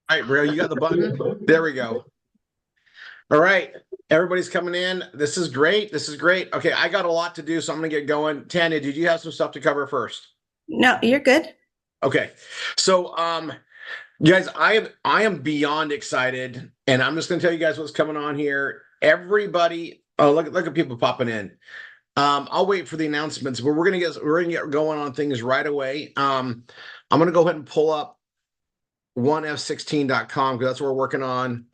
All right, bro, you got the button. There we go. All right, everybody's coming in. This is great. This is great. Okay, I got a lot to do, so I'm gonna get going. Tanya, did you have some stuff to cover first? No, you're good. Okay, so you guys, I am beyond excited, and I'm just gonna tell you guys what's coming on here. Everybody, oh look at people popping in. I'll wait for the announcements, but we're gonna get going on things right away. I'm gonna go ahead and pull up 1f16.com because that's what we're working on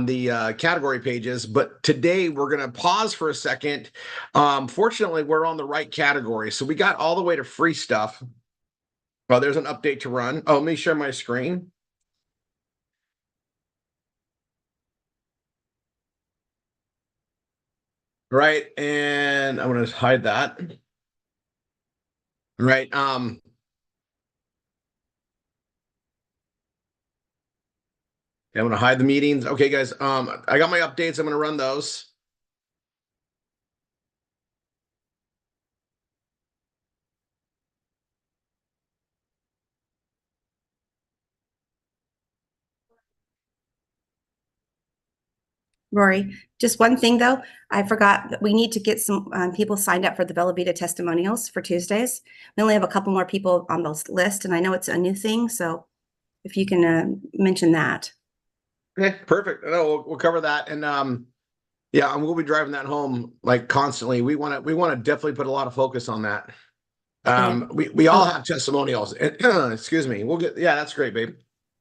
the category pages. But today we're going to pause for a second. Fortunately, we're on the right category. So we got all the way to free stuff. Oh, there's an update to run. Oh, let me share my screen. Right. And I'm going to hide that. Right. I'm going to hide the meetings. Okay, guys. I got my updates. I'm going to run those. Rory, just one thing though, I forgot that we need to get some people signed up for the Bellavita testimonials for Tuesdays. We only have a couple more people on those list, and I know it's a new thing, so if you can mention that. Okay, perfect. No, we'll cover that. And yeah, and we'll be driving that home like constantly. We want to definitely put a lot of focus on that. We all have testimonials. Excuse me. We'll get, yeah, that's great, babe.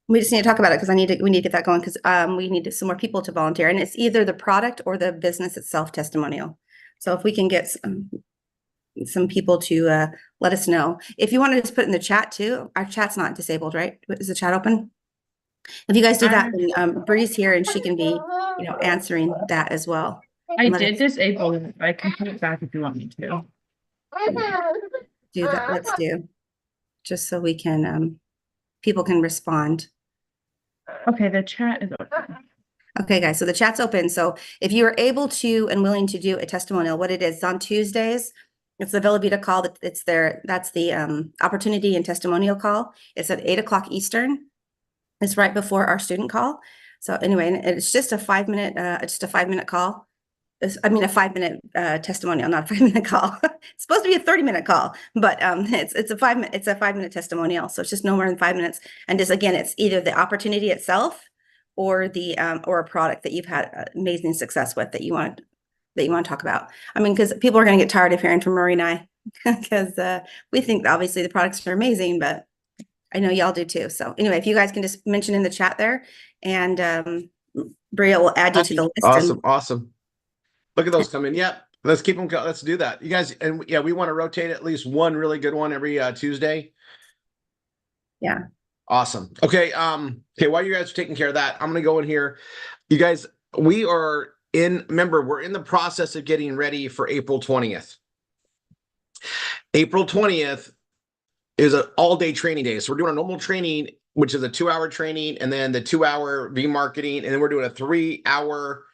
We just need to talk about it because we need to get that going because we need some more people to volunteer, and it's either the product or the business itself testimonial. So if we can get some people to let us know. If you want to just put in the chat too, our chat's not disabled, right? Is the chat open? If you guys do that, then Bree's here and she can be, answering that as well. I did disable it. I can put it back if you want me to. Do that. Let's do, just so we can, people can respond. Okay, the chat is open. Okay, guys, so the chat's open. So if you are able to and willing to do a testimonial, what it is on Tuesdays, it's the Velavita call. That's the opportunity and testimonial call. It's at 8 o'clock Eastern. It's right before our student call. So anyway, and it's just a 5-minute call. I mean, a 5-minute testimonial, not a 5-minute call. It's supposed to be a 30-minute call, but it's a 5-minute testimonial. So it's just no more than 5 minutes. And just again, it's either the opportunity itself or the or a product that you've had amazing success with that you want to talk about. I mean, because people are going to get tired of hearing from Murray and I because we think obviously the products are amazing, but I know y'all do too. So anyway, if you guys can just mention in the chat there, and Bria will add you to the list. Awesome. Look at those come in. Yep. Let's keep them going. Let's do that. You guys, and yeah, we want to rotate at least one really good one every Tuesday. Yeah. Awesome. Okay. Okay, while you guys are taking care of that, I'm gonna go in here. You guys, remember, we're in the process of getting ready for April 20th. April 20th is an all-day training day. So we're doing a normal training, which is a 2-hour training, and then the 2-hour V-marketing, and then we're doing a 3-hour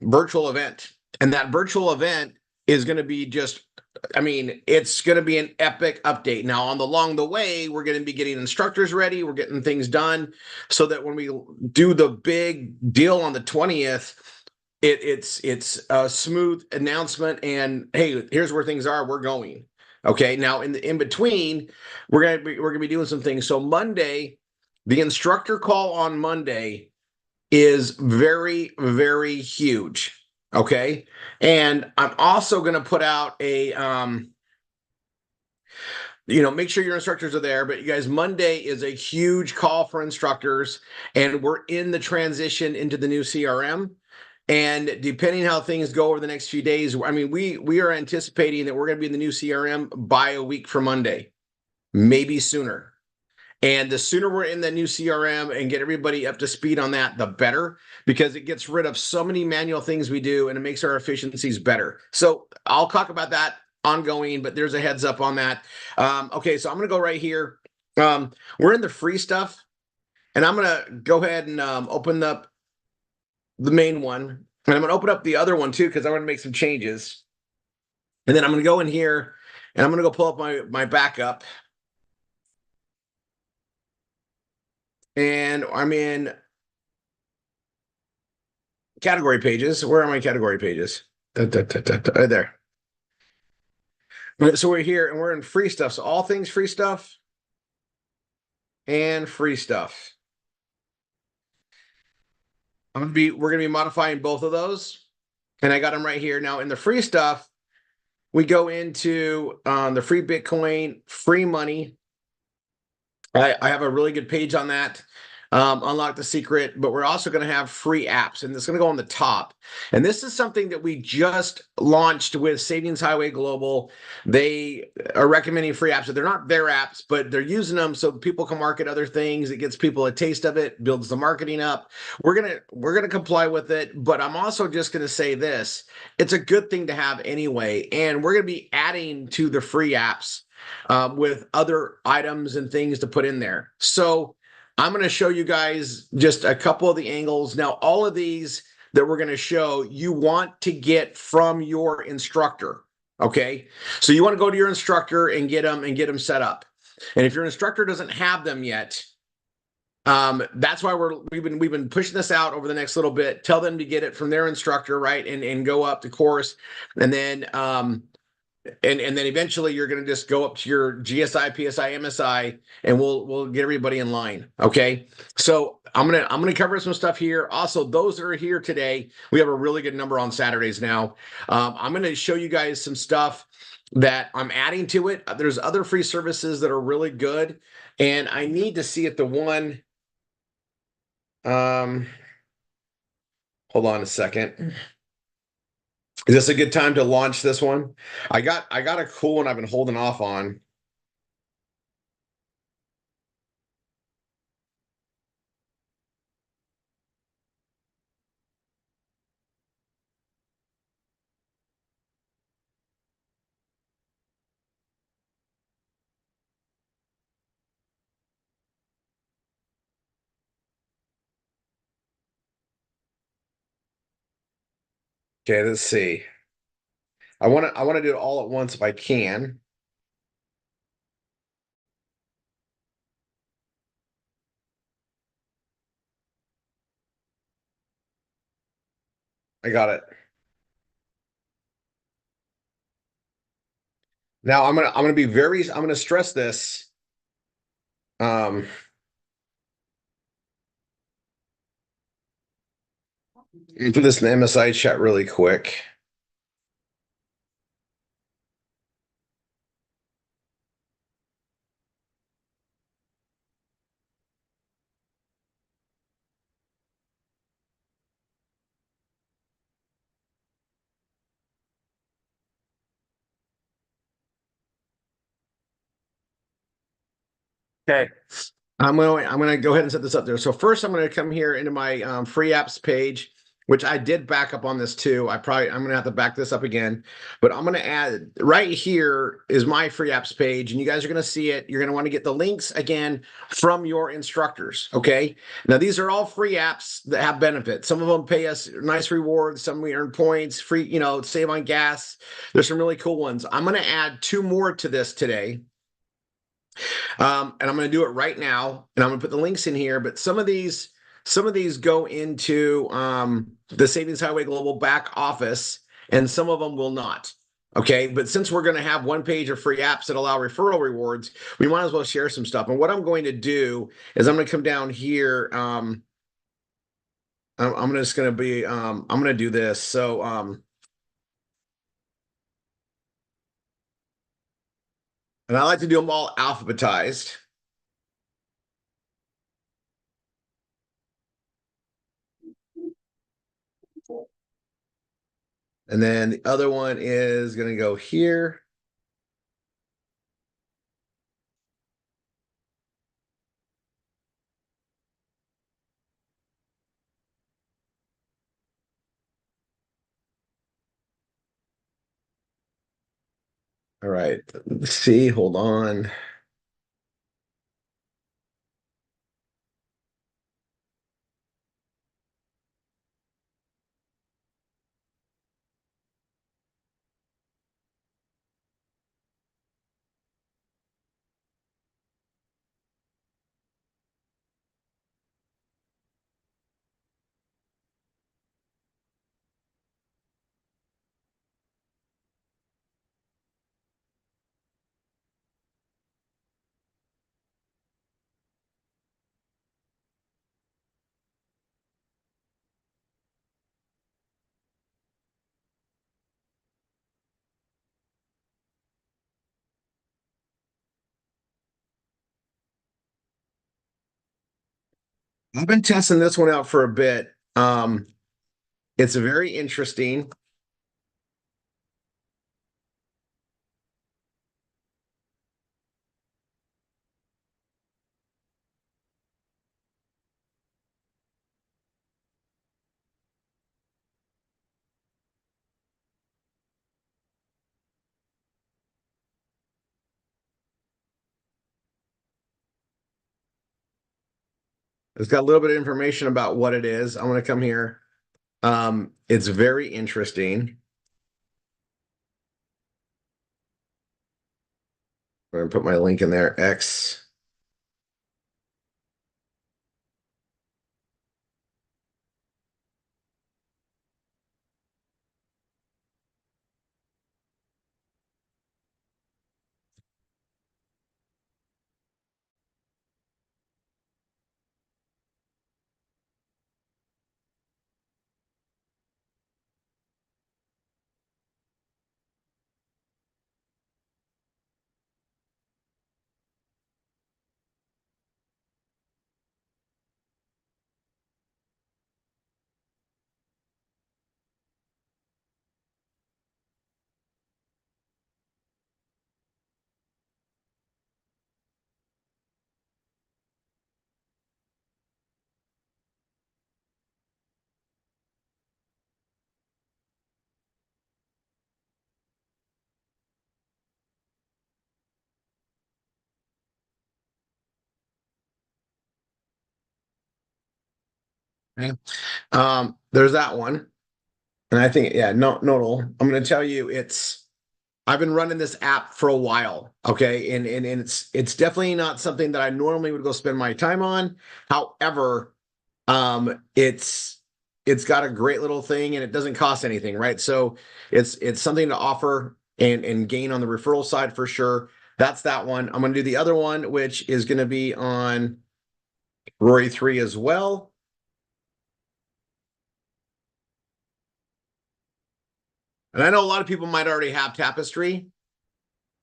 virtual event. And that virtual event is going to be it's going to be an epic update. Now, along the way, we're going to be getting instructors ready. We're getting things done so that when we do the big deal on the 20th, it's a smooth announcement. And hey, here's where things are. We're going. Okay. Now, in between, we're gonna be doing some things. So Monday, the instructor call on Monday is very, very huge. Okay. And I'm also going to put out a, make sure your instructors are there, but you guys, Monday is a huge call for instructors, and we're in the transition into the new CRM. And depending how things go over the next few days, I mean, we are anticipating that we're going to be in the new CRM by a week from Monday, maybe sooner. And the sooner we're in the new CRM and get everybody up to speed on that, the better, because it gets rid of so many manual things we do and it makes our efficiencies better. So I'll talk about that ongoing, but there's a heads up on that. Okay, so I'm going to go right here. We're in the free stuff, and I'm going to go ahead and open up the main one. And I'm going to open up the other one too, because I want to make some changes. And then I'm going to go in here and I'm going to go pull up my backup. And I'm in category pages. Where are my category pages? Right there. Okay, so we're here and we're in free stuff. So all things free stuff and free stuff. We're gonna be modifying both of those. And I got them right here. Now in the free stuff, we go into the free Bitcoin, free money. I have a really good page on that. Unlock the secret, but we're also going to have free apps, and it's going to go on the top. And this is something that we just launched with Savings Highway Global. They are recommending free apps. So they're not their apps, but they're using them so people can market other things. It gets people a taste of it, builds the marketing up. We're gonna comply with it, but I'm also just going to say this: it's a good thing to have anyway, and we're going to be adding to the free apps with other items and things to put in there. So I'm going to show you guys just a couple of the angles. Now, all of these that we're going to show, you want to get from your instructor. Okay. So you want to go to your instructor and get them set up. And if your instructor doesn't have them yet, that's why we've been pushing this out over the next little bit. Tell them to get it from their instructor, right? And go up the course. And then and then eventually you're going to just go up to your GSI, PSI, MSI, and we'll get everybody in line. Okay. So I'm gonna cover some stuff here. Also, those that are here today, we have a really good number on Saturdays now. I'm going to show you guys some stuff that I'm adding to it. There's other free services that are really good, and I need to see if the one. Hold on a second. Is this a good time to launch this one? I got a cool one I've been holding off on. Okay, let's see. I want to do it all at once if I can. I got it. Now I'm gonna stress this. Um do this in the MSI chat really quick. Okay. I'm gonna go ahead and set this up there. So first I'm gonna come here into my free apps page, which I did back up on this too. I'm gonna have to back this up again, but I'm gonna add right here is my free apps page, and you guys are gonna see it. You're gonna want to get the links again from your instructors. Okay. Now these are all free apps that have benefits. Some of them pay us nice rewards, some we earn points, free, save on gas. There's some really cool ones. I'm gonna add two more to this today. And I'm going to do it right now, and I'm going to put the links in here. But some of these go into the Savings Highway Global back office, and some of them will not. Okay, but since we're going to have one page of free apps that allow referral rewards, we might as well share some stuff. And what I'm going to do is I'm going to come down here. I'm just going to be I'm going to do this. So and I like to do them all alphabetized. And then the other one is going to go here. All right. Let's see. Hold on. I've been testing this one out for a bit. It's very interesting. It's got a little bit of information about what it is. I'm going to come here. It's very interesting. I'm going to put my link in there. X. Okay. There's that one. And I think, yeah, no, nodal. I'm going to tell you, I've been running this app for a while. Okay. And it's definitely not something that I normally would go spend my time on. However, it's got a great little thing and it doesn't cost anything, right? So it's something to offer and gain on the referral side for sure. That's that one. I'm going to do the other one, which is going to be on Rory 3 as well. And I know a lot of people might already have Tapestry.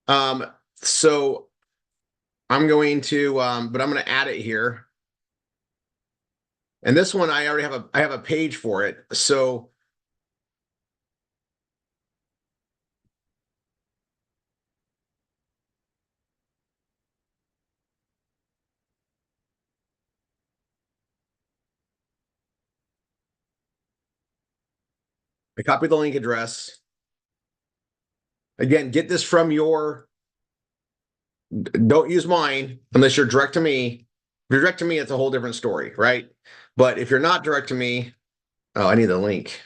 So I'm going to, but I'm going to add it here. And this one, I already have a page for it. So I copy the link address. Again, get this from don't use mine unless you're direct to me. If you're direct to me, it's a whole different story, right? But if you're not direct to me, oh, I need the link.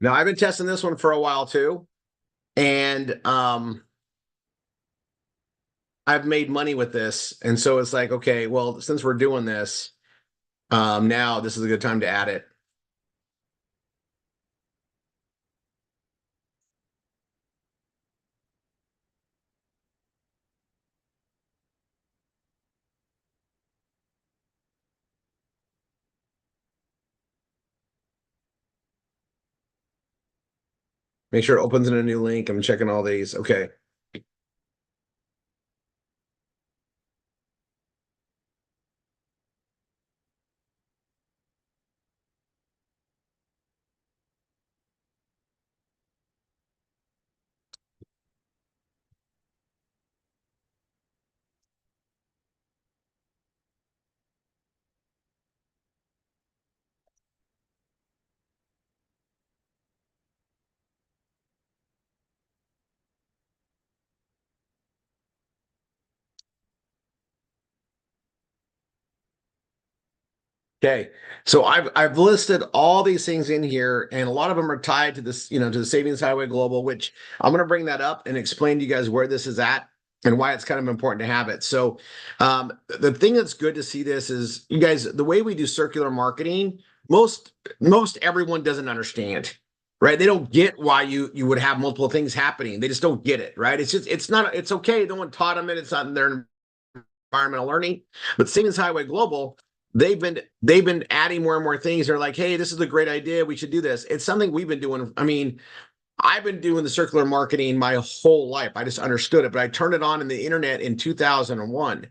Now I've been testing this one for a while too. And I've made money with this. And so it's like, okay, well, since we're doing this, now this is a good time to add it. Make sure it opens in a new link. I'm checking all these. Okay. Okay, so I've listed all these things in here, and a lot of them are tied to this, to the Savings Highway Global, which I'm going to bring that up and explain to you guys where this is at and why it's kind of important to have it. So, the thing that's good to see this is, you guys, the way we do circular marketing, most everyone doesn't understand, right? They don't get why you would have multiple things happening. They just don't get it, right? It's okay. No one taught them it. It's not in their environmental learning. But Siemens Highway Global, they've been adding more and more things. They're like, hey, this is a great idea. We should do this. It's something we've been doing. I mean, I've been doing the circular marketing my whole life. I just understood it, but I turned it on in the internet in 2001.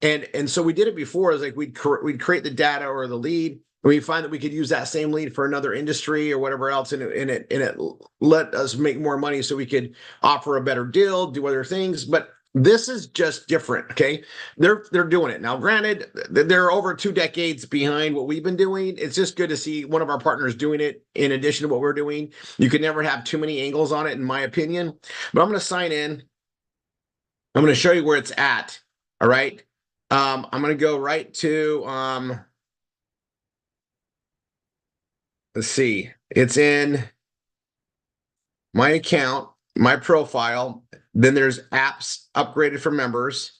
And so we did it before. It's like we'd create the data or the lead, and we find that we could use that same lead for another industry or whatever else, and it let us make more money so we could offer a better deal, do other things. But this is just different. Okay, they're doing it now. Granted, they're over 2 decades behind what we've been doing. It's just good to see one of our partners doing it in addition to what we're doing. You could never have too many angles on it, in my opinion. But I'm going to sign in. I'm going to show you where it's at. All right. I'm going to go right to, let's see, it's in my account, my profile. Then there's apps upgraded for members.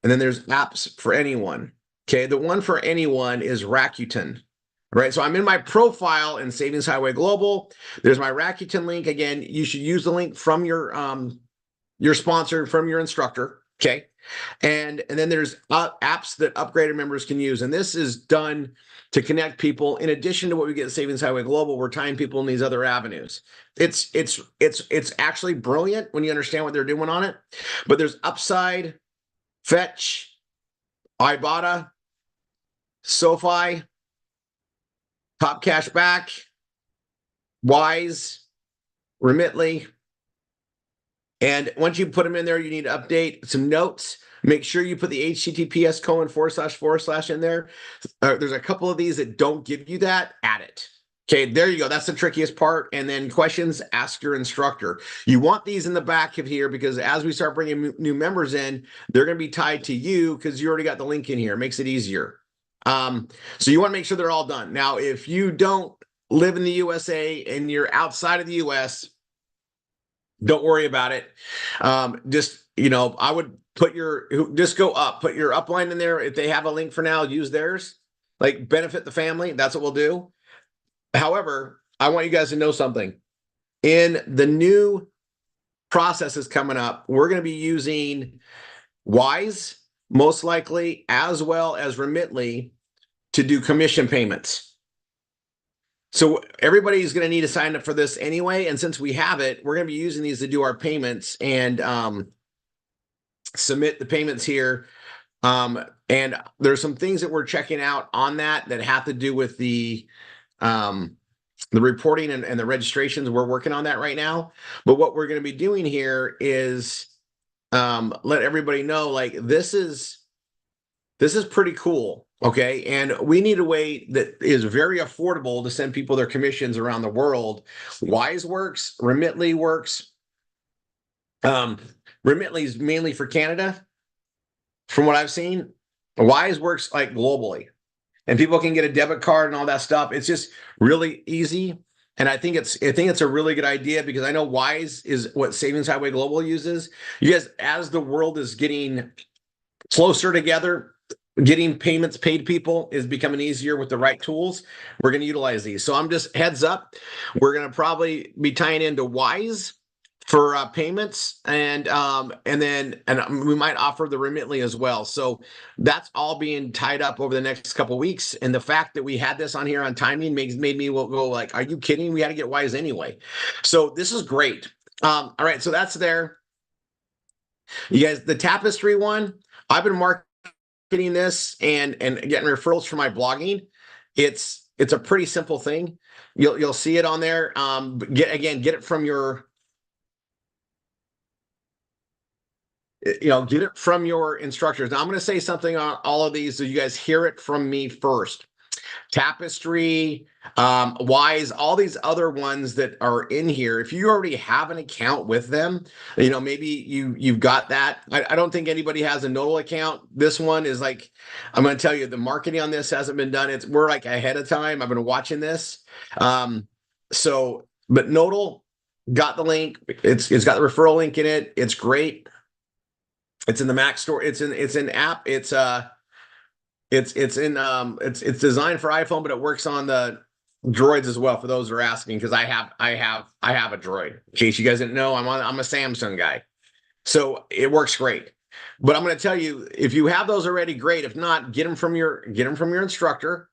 And then there's apps for anyone. Okay. The one for anyone is Rakuten. Right. So I'm in my profile in Savings Highway Global. There's my Rakuten link. Again, you should use the link from your sponsor, from your instructor. Okay. And then there's apps that upgraded members can use. And this is done to connect people. In addition to what we get at Savings Highway Global, we're tying people in these other avenues. It's actually brilliant when you understand what they're doing on it. But there's Upside, Fetch, Ibotta, SoFi, Top Cash Back, Wise, Remitly. And once you put them in there, you need to update some notes. Make sure you put the https:// in there. There's a couple of these that don't give you that. Add it. Okay, there you go. That's the trickiest part. And then questions, ask your instructor. You want these in the back of here because as we start bringing new members in, they're going to be tied to you because you already got the link in here. It makes it easier. So you want to make sure they're all done. Now, if you don't live in the USA and you're outside of the US, don't worry about it. Just, I would put just go up, put your upline in there. If they have a link for now, use theirs, like benefit the family. That's what we'll do. However, I want you guys to know something. In the new processes coming up, we're going to be using Wise, most likely, as well as Remitly to do commission payments. So everybody's going to need to sign up for this anyway. And since we have it, we're going to be using these to do our payments and submit the payments here. And there's some things that we're checking out on that have to do with the reporting and the registrations. We're working on that right now. But what we're going to be doing here is let everybody know, like, this is pretty cool. Okay. And we need a way that is very affordable to send people their commissions around the world. Wise works, Remitly works. Remitly is mainly for Canada, from what I've seen. Wise works like globally, and people can get a debit card and all that stuff. It's just really easy. And I think it's a really good idea because I know Wise is what Savings Highway Global uses. You guys, as the world is getting closer together, getting payments paid to people is becoming easier with the right tools. We're going to utilize these. So I'm just heads up. We're going to probably be tying into Wise for payments, and we might offer the Remitly as well. So that's all being tied up over the next couple of weeks. And the fact that we had this on here on timing made me go like, are you kidding? We had to get Wise anyway. So this is great. All right. So that's there. You guys, the Tapestry one, I've been marketing this and getting referrals for my blogging. It's a pretty simple thing. You'll see it on there. Get it from your, get it from your instructors. Now I'm going to say something on all of these so you guys hear it from me first. Tapestry, Wise, all these other ones that are in here. If you already have an account with them, maybe you've got that. I don't think anybody has a Nodal account. This one is like, I'm going to tell you, the marketing on this hasn't been done. We're like ahead of time. I've been watching this. But Nodal got the link. It's got the referral link in it. It's great. It's in the Mac store. It's in app. It's designed for iPhone, but it works on the Droids as well. For those who are asking, because I have a Droid. In case you guys didn't know, I'm a Samsung guy, so it works great. But I'm going to tell you, if you have those already, great. If not, get them from your instructor.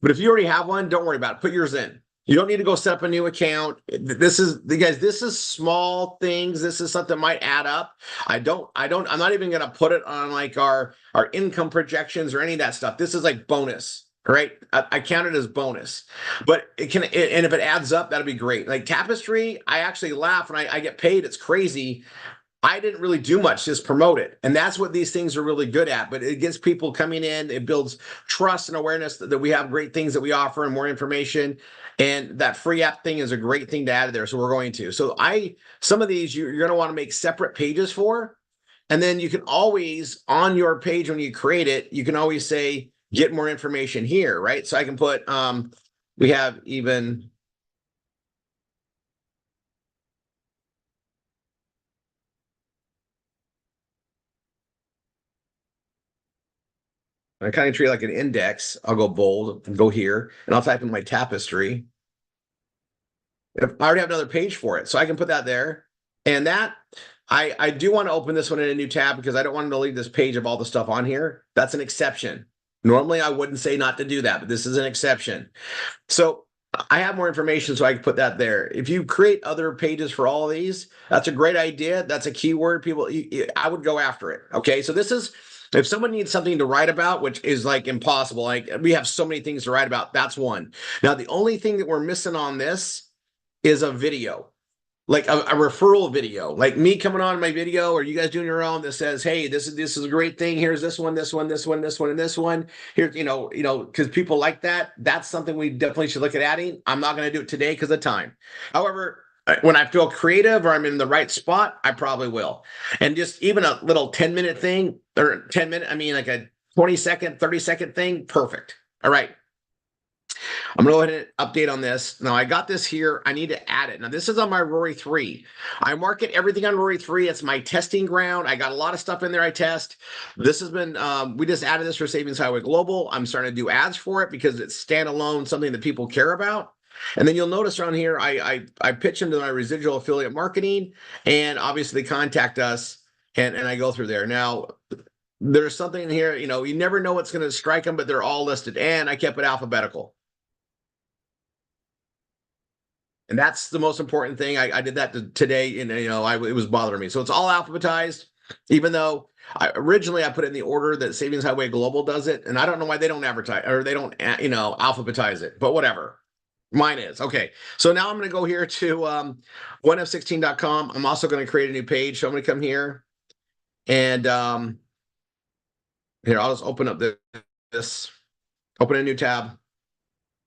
But if you already have one, don't worry about it. Put yours in. You don't need to go set up a new account. This is the guys, this is small things. This is something that might add up. I'm not even gonna put it on like our income projections or any of that stuff. This is like bonus, right? I count it as bonus. But and if it adds up, that'll be great. Like Tapestry, I actually laugh when I get paid. It's crazy. I didn't really do much, just promote it. And that's what these things are really good at. But it gets people coming in, it builds trust and awareness that we have great things that we offer and more information. And that free app thing is a great thing to add there. So we're going to. So some of these you're going to want to make separate pages for. And then you can always, on your page when you create it, you can always say, get more information here, right? So I can put, we have even. I kind of treat it like an index. I'll go bold and go here, and I'll type in my tapestry. If I already have another page for it, so I can put that there. And that I do want to open this one in a new tab because I don't want to leave this page of all the stuff on here. That's an exception. Normally, I wouldn't say not to do that, but this is an exception. So I have more information, so I can put that there. If you create other pages for all of these, that's a great idea. That's a keyword. I would go after it. Okay, so this is. If someone needs something to write about, which is like impossible, like we have so many things to write about, that's one. Now, the only thing that we're missing on this is a video, like a referral video, like me coming on my video or you guys doing your own that says, hey, this is a great thing. Here's this one, this one, this one, this one, and this one. Here, because people like that. That's something we definitely should look at adding. I'm not going to do it today because of time. However, when I feel creative or I'm in the right spot, I probably will. And just even a little 10-minute thing or 10-minute, I mean like a 20-second, 30-second thing, perfect. All right. I'm going to go ahead and update on this. Now I got this here. I need to add it. Now this is on my Rory 3. I market everything on Rory 3. It's my testing ground. I got a lot of stuff in there I test. This has been, we just added this for Savings Highway Global. I'm starting to do ads for it because it's standalone, something that people care about. And then you'll notice around here, I pitch them to my residual affiliate marketing, and obviously they contact us, and I go through there. Now, there's something in here, you never know what's going to strike them, but they're all listed, and I kept it alphabetical. And that's the most important thing. I did that today, and it was bothering me. So it's all alphabetized, even though originally I put it in the order that Savings Highway Global does it, and I don't know why they don't advertise or they don't, alphabetize it, but whatever. Mine is. Okay. So now I'm going to go here to 1f16.com. I'm also going to create a new page. So I'm going to come here and here, I'll just open up this, open a new tab.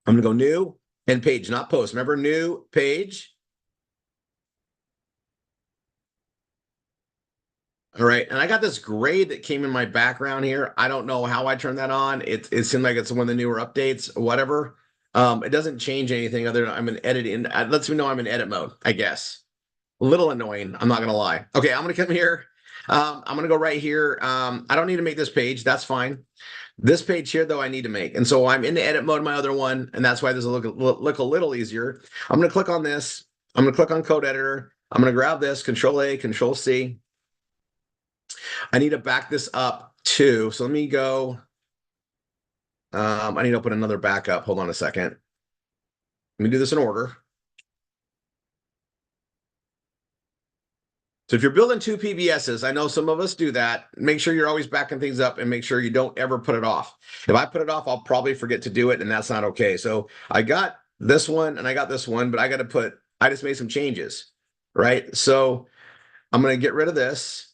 I'm going to go new and page, not post. Remember, new page. All right. And I got this gray that came in my background here. I don't know how I turned that on. It seemed like it's one of the newer updates, whatever. It doesn't change anything other than I'm in editing. It lets me know I'm in edit mode, I guess. A little annoying. I'm not going to lie. Okay. I'm going to come here. I'm going to go right here. I don't need to make this page. That's fine. This page here, though, I need to make. And so I'm in the edit mode, my other one. And that's why this will look a little easier. I'm going to click on this. I'm going to click on code editor. I'm going to grab this, Control A, Control C. I need to back this up too. So let me go. I need to open another backup. Hold on a second. Let me do this in order. So if you're building two PBSs, I know some of us do that. Make sure you're always backing things up and make sure you don't ever put it off. If I put it off, I'll probably forget to do it, and that's not okay. So I got this one and I got this one, but I just made some changes, right? So I'm going to get rid of this.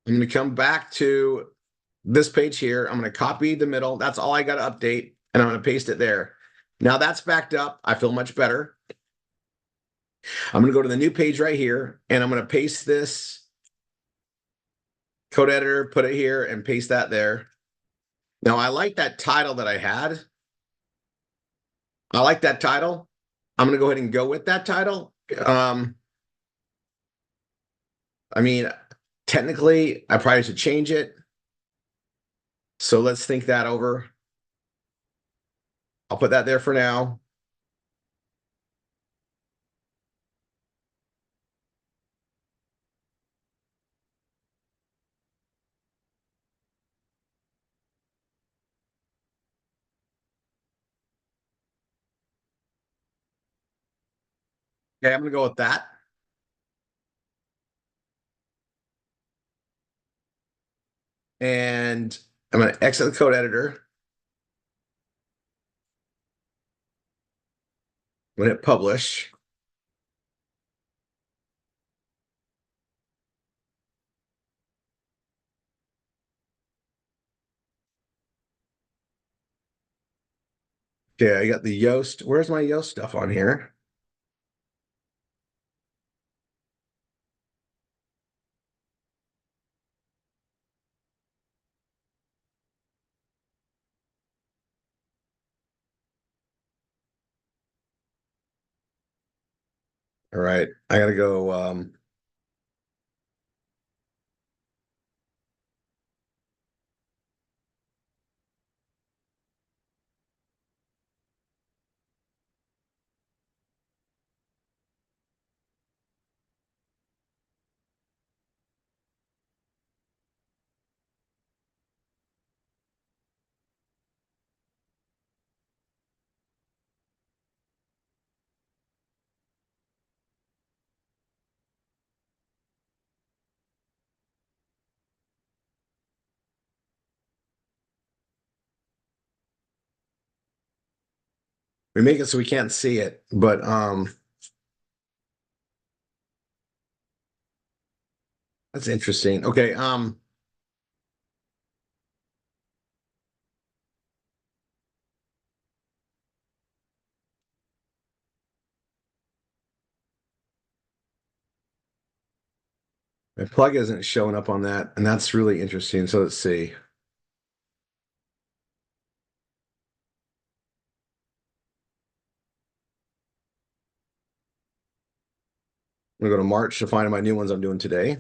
I'm going to come back to this page here. I'm going to copy the middle. That's all I got to update, and I'm going to paste it there. Now that's backed up. I feel much better. I'm going to go to the new page right here, and I'm going to paste this code editor, put it here, and paste that there. Now, I like that title that I had. I like that title. I'm going to go ahead and go with that title. I mean, technically, I probably should change it. So let's think that over. I'll put that there for now. Okay, I'm gonna go with that. And I'm gonna exit the code editor. I'm gonna hit publish. Okay, I got the Yoast. Where's my Yoast stuff on here? All right, I gotta go. We make it so we can't see it, but that's interesting. Okay, my plug isn't showing up on that, and that's really interesting. So let's see. I'm gonna go to March to find my new ones I'm doing today.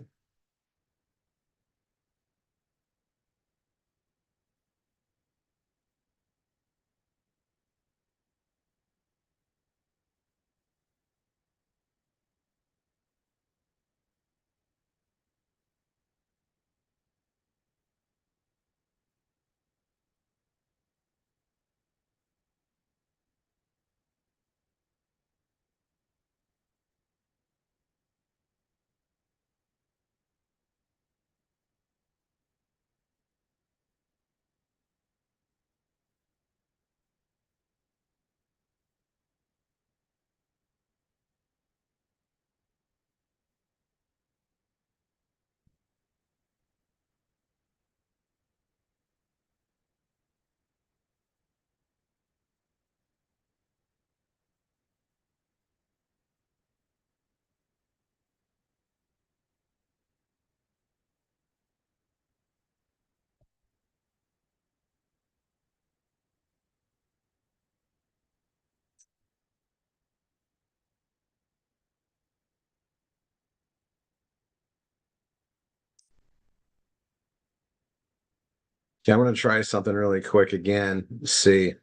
Okay, I'm gonna try something really quick again. Let's see.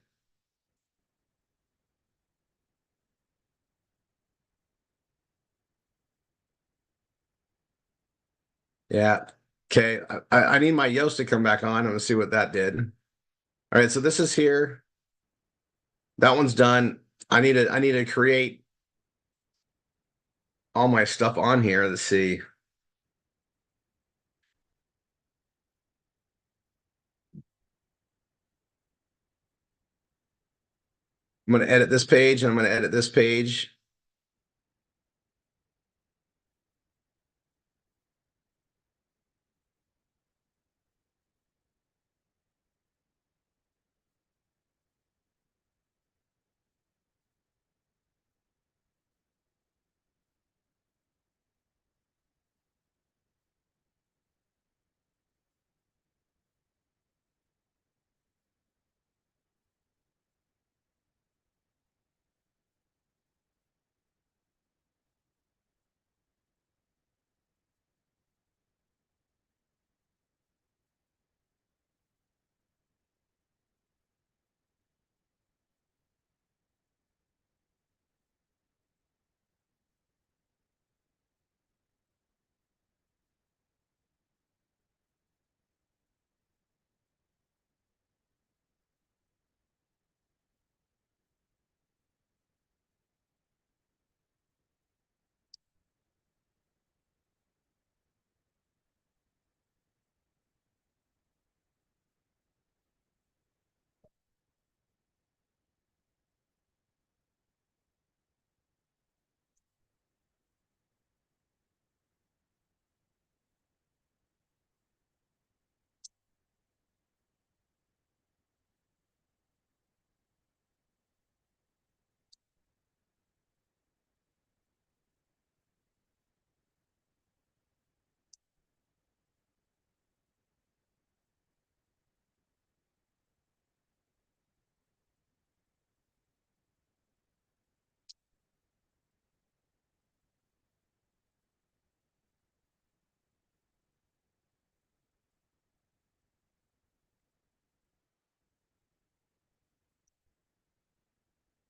Yeah. Okay. I need my Yoast to come back on. I'm gonna see what that did. All right, so this is here. That one's done. I need to create all my stuff on here. Let's see. I'm gonna edit this page and I'm gonna edit this page.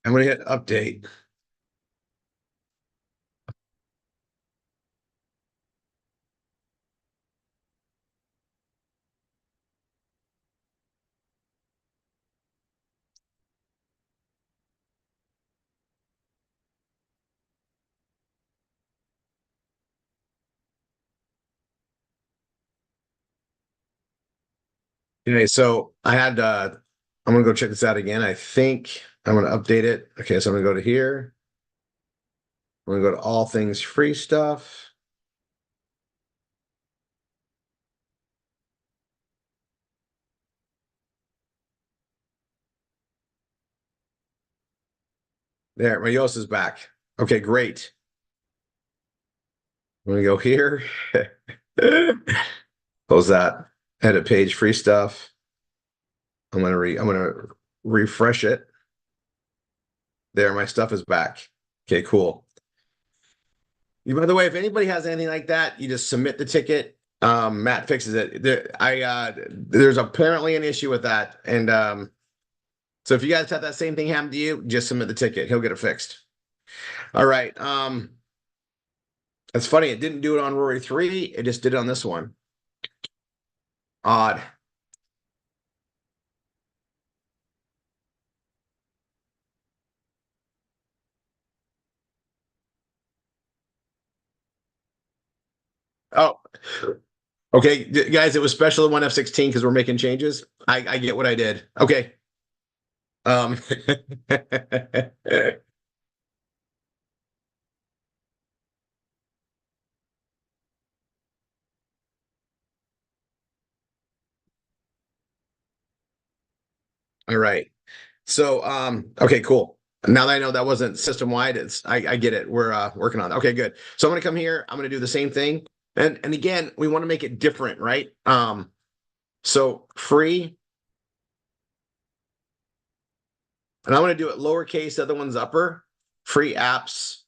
I'm gonna hit update. Okay, so I'm gonna go check this out again. I think I'm gonna update it. Okay, so I'm gonna go to here. I'm gonna go to all things free stuff. There, my Yoast is back. Okay, great. I'm gonna go here. Close that. Edit page, free stuff. I'm gonna refresh it. There, my stuff is back. Okay, cool. By the way, if anybody has anything like that, you just submit the ticket. Matt fixes it. There's apparently an issue with that. And so if you guys have that same thing happen to you, just submit the ticket. He'll get it fixed. All right. That's funny. It didn't do it on Rory 3. It just did it on this one. Odd. Oh, okay, guys, it was special in 1F16 because we're making changes. I get what I did. Okay. Um, all right. So, okay, cool. Now that I know that wasn't system wide, I get it. We're working on it. Okay, good. So I'm gonna come here. I'm gonna do the same thing, and again, we want to make it different, right? So free, and I'm gonna do it lowercase. The other one's upper. Free apps.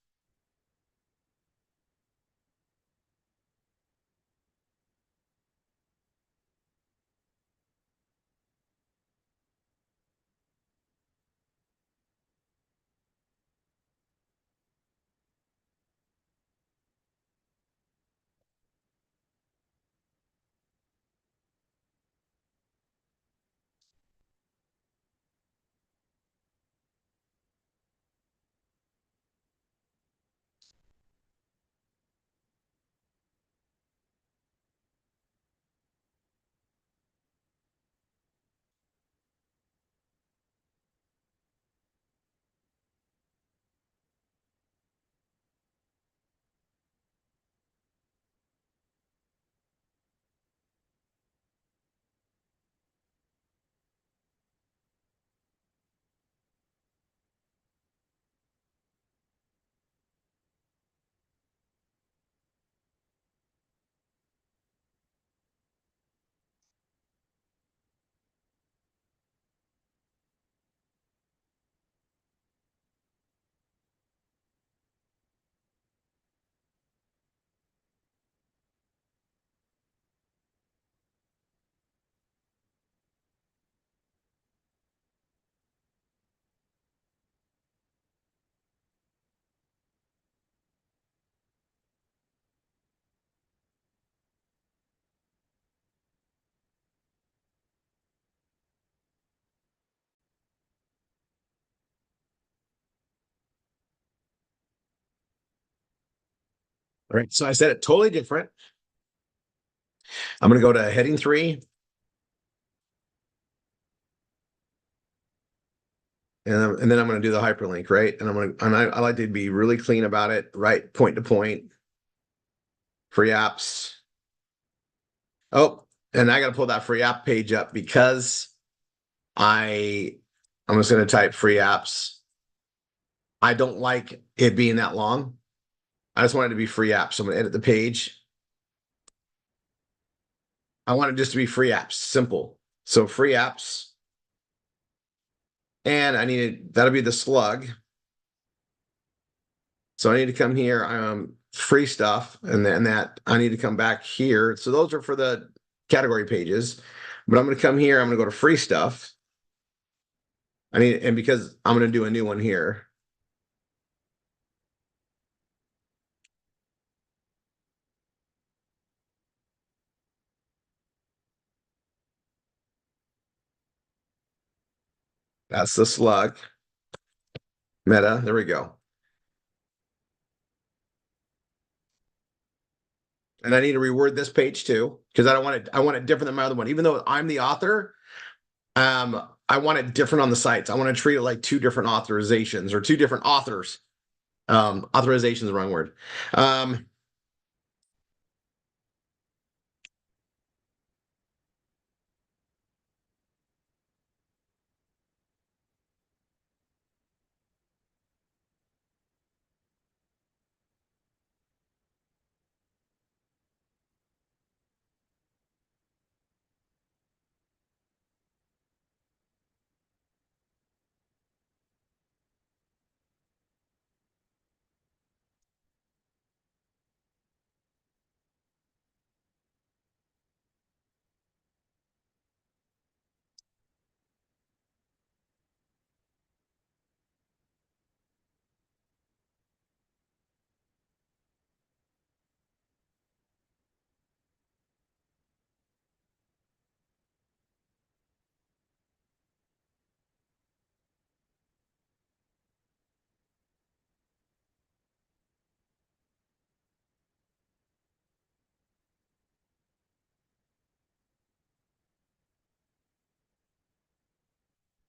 All right. So I said it totally different. I'm gonna go to heading 3. And then I'm going to do the hyperlink, right? And I like to be really clean about it, right? Point to point, free apps. Oh, and I got to pull that free app page up because I'm just going to type free apps. I don't like it being that long. I just want it to be free apps. So I'm going to edit the page. I want it just to be free apps, simple. So free apps. And that'll be the slug. So I need to come here, free stuff, and then that I need to come back here. So those are for the category pages, but I'm going to come here. I'm going to go to free stuff. I need, and because I'm going to do a new one here. That's the slug. Meta. There we go. And I need to reword this page too, because I want it different than my other one. Even though I'm the author, I want it different on the sites. I want to treat it like two different authorizations or two different authors. Authorization is the wrong word. Um,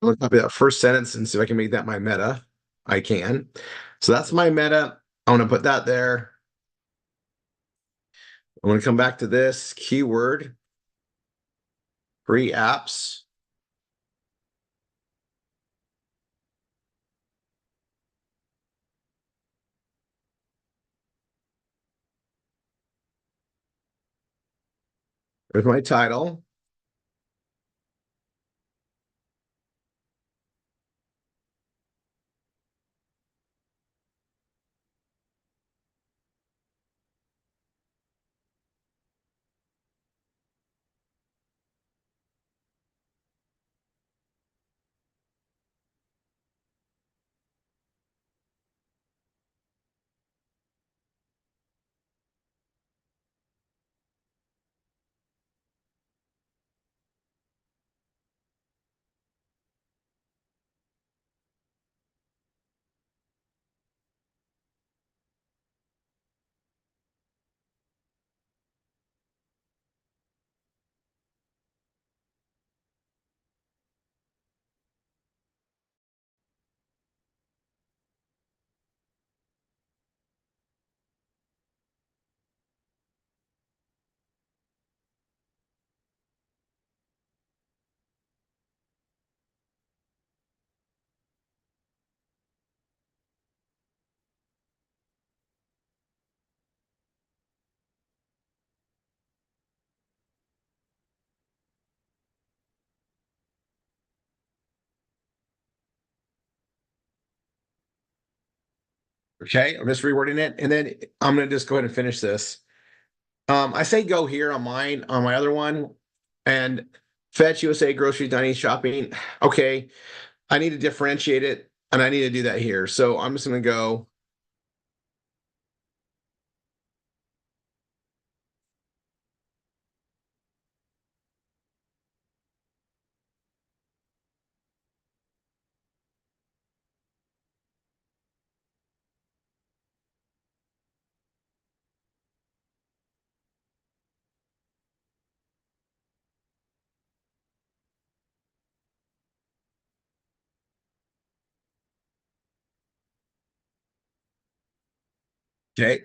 I'm gonna copy that first sentence and see if I can make that my meta. I can. So that's my meta. I want to put that there. I'm going to come back to this keyword, free apps. There's my title. Okay, I'm just rewording it, and then I'm going to just go ahead and finish this. I say go here on mine, on my other one, and Fetch USA grocery dining shopping. Okay, I need to differentiate it, and I need to do that here. So I'm just going to go. Okay,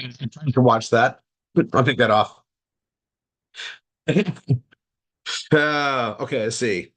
I'm trying to watch that. I'll take that off. Okay, let's see.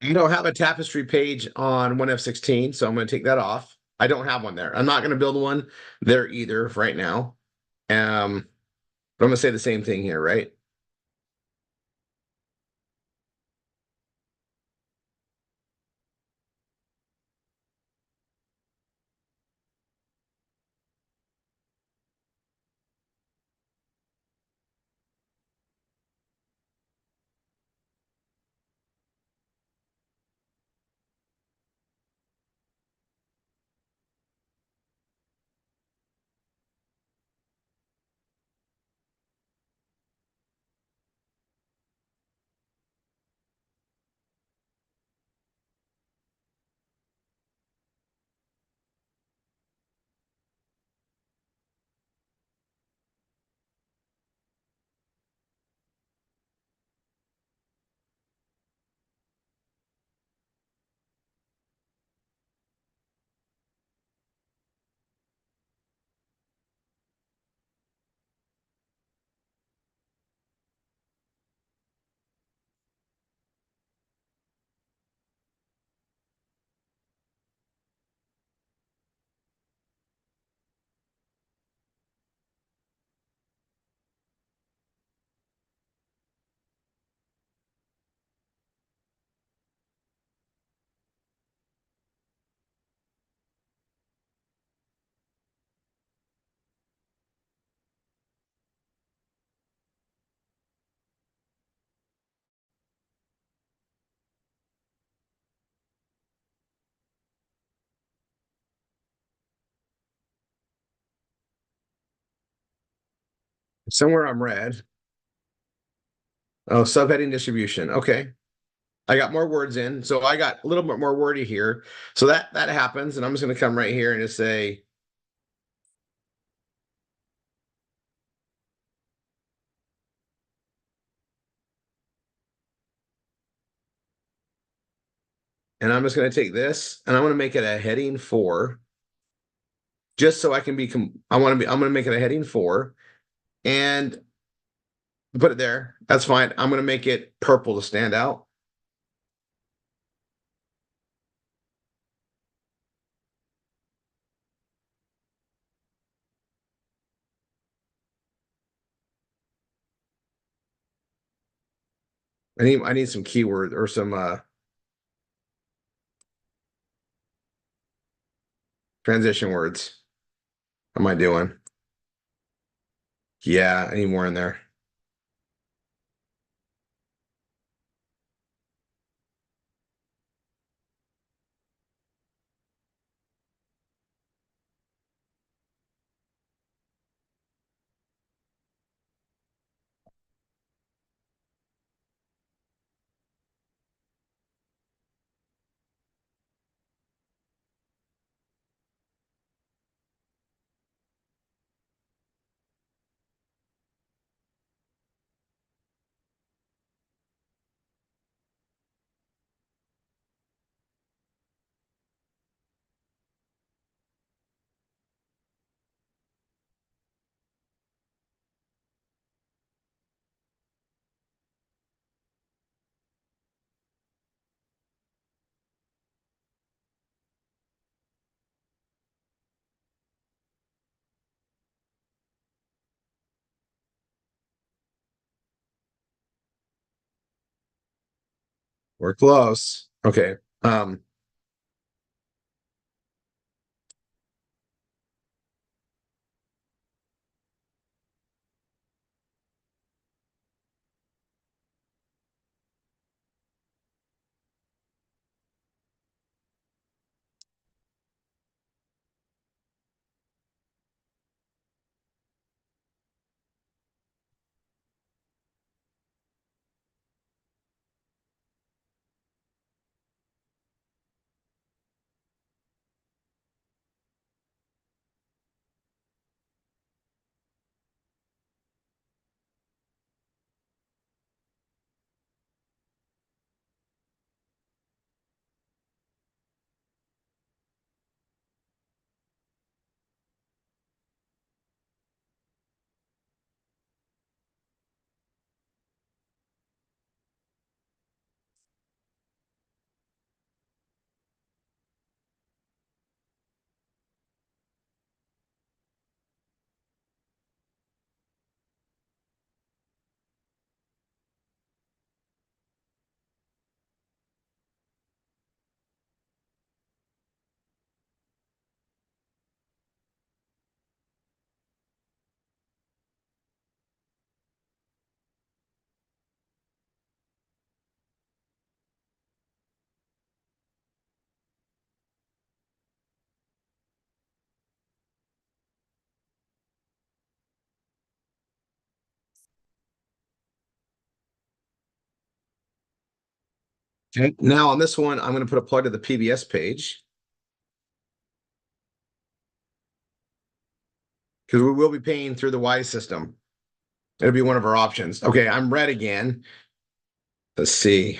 You don't have a tapestry page on 1F16, so I'm going to take that off. I don't have one there. I'm not going to build one there either right now. But I'm going to say the same thing here, right? Somewhere I'm red. Oh, subheading distribution. Okay. I got more words in. So I got a little bit more wordy here. So that happens. And I'm just going to come right here and just say, and I'm just going to take this and I'm going to make it a heading 4, just so I can be, I'm going to make it a heading 4 and put it there. That's fine. I'm going to make it purple to stand out. I need some keyword or some transition words. What am I doing? Yeah, I need more in there. We're close. Okay. Okay. Now on this one, I'm going to put a plug to the PBS page because we will be paying through the Wise system. It'll be one of our options. Okay, I'm red again. Let's see.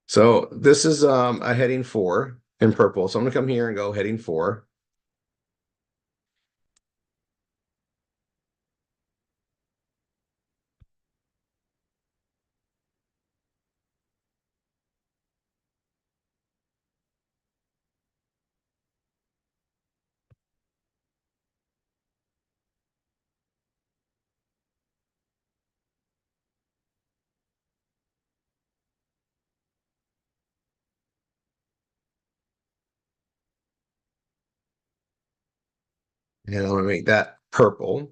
So this is a heading 4 in purple. So I'm gonna come here and go heading 4. And I'm gonna make that purple.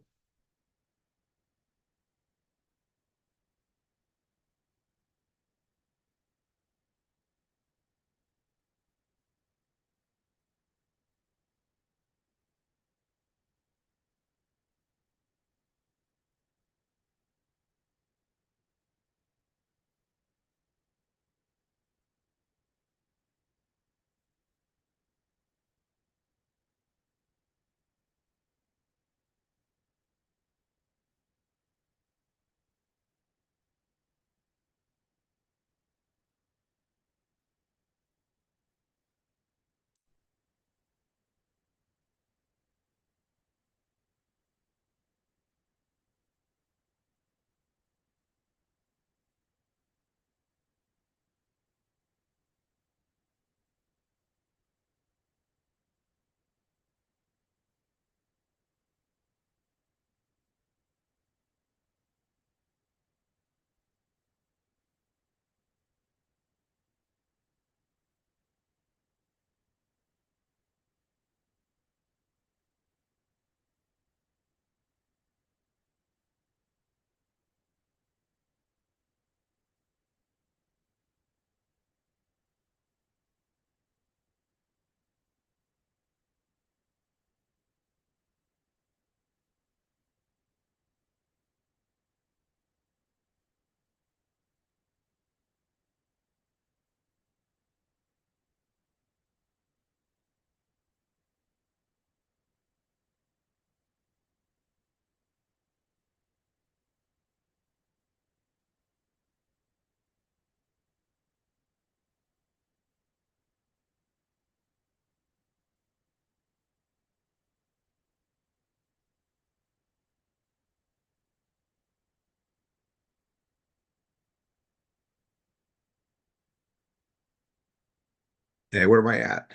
Okay, where am I at?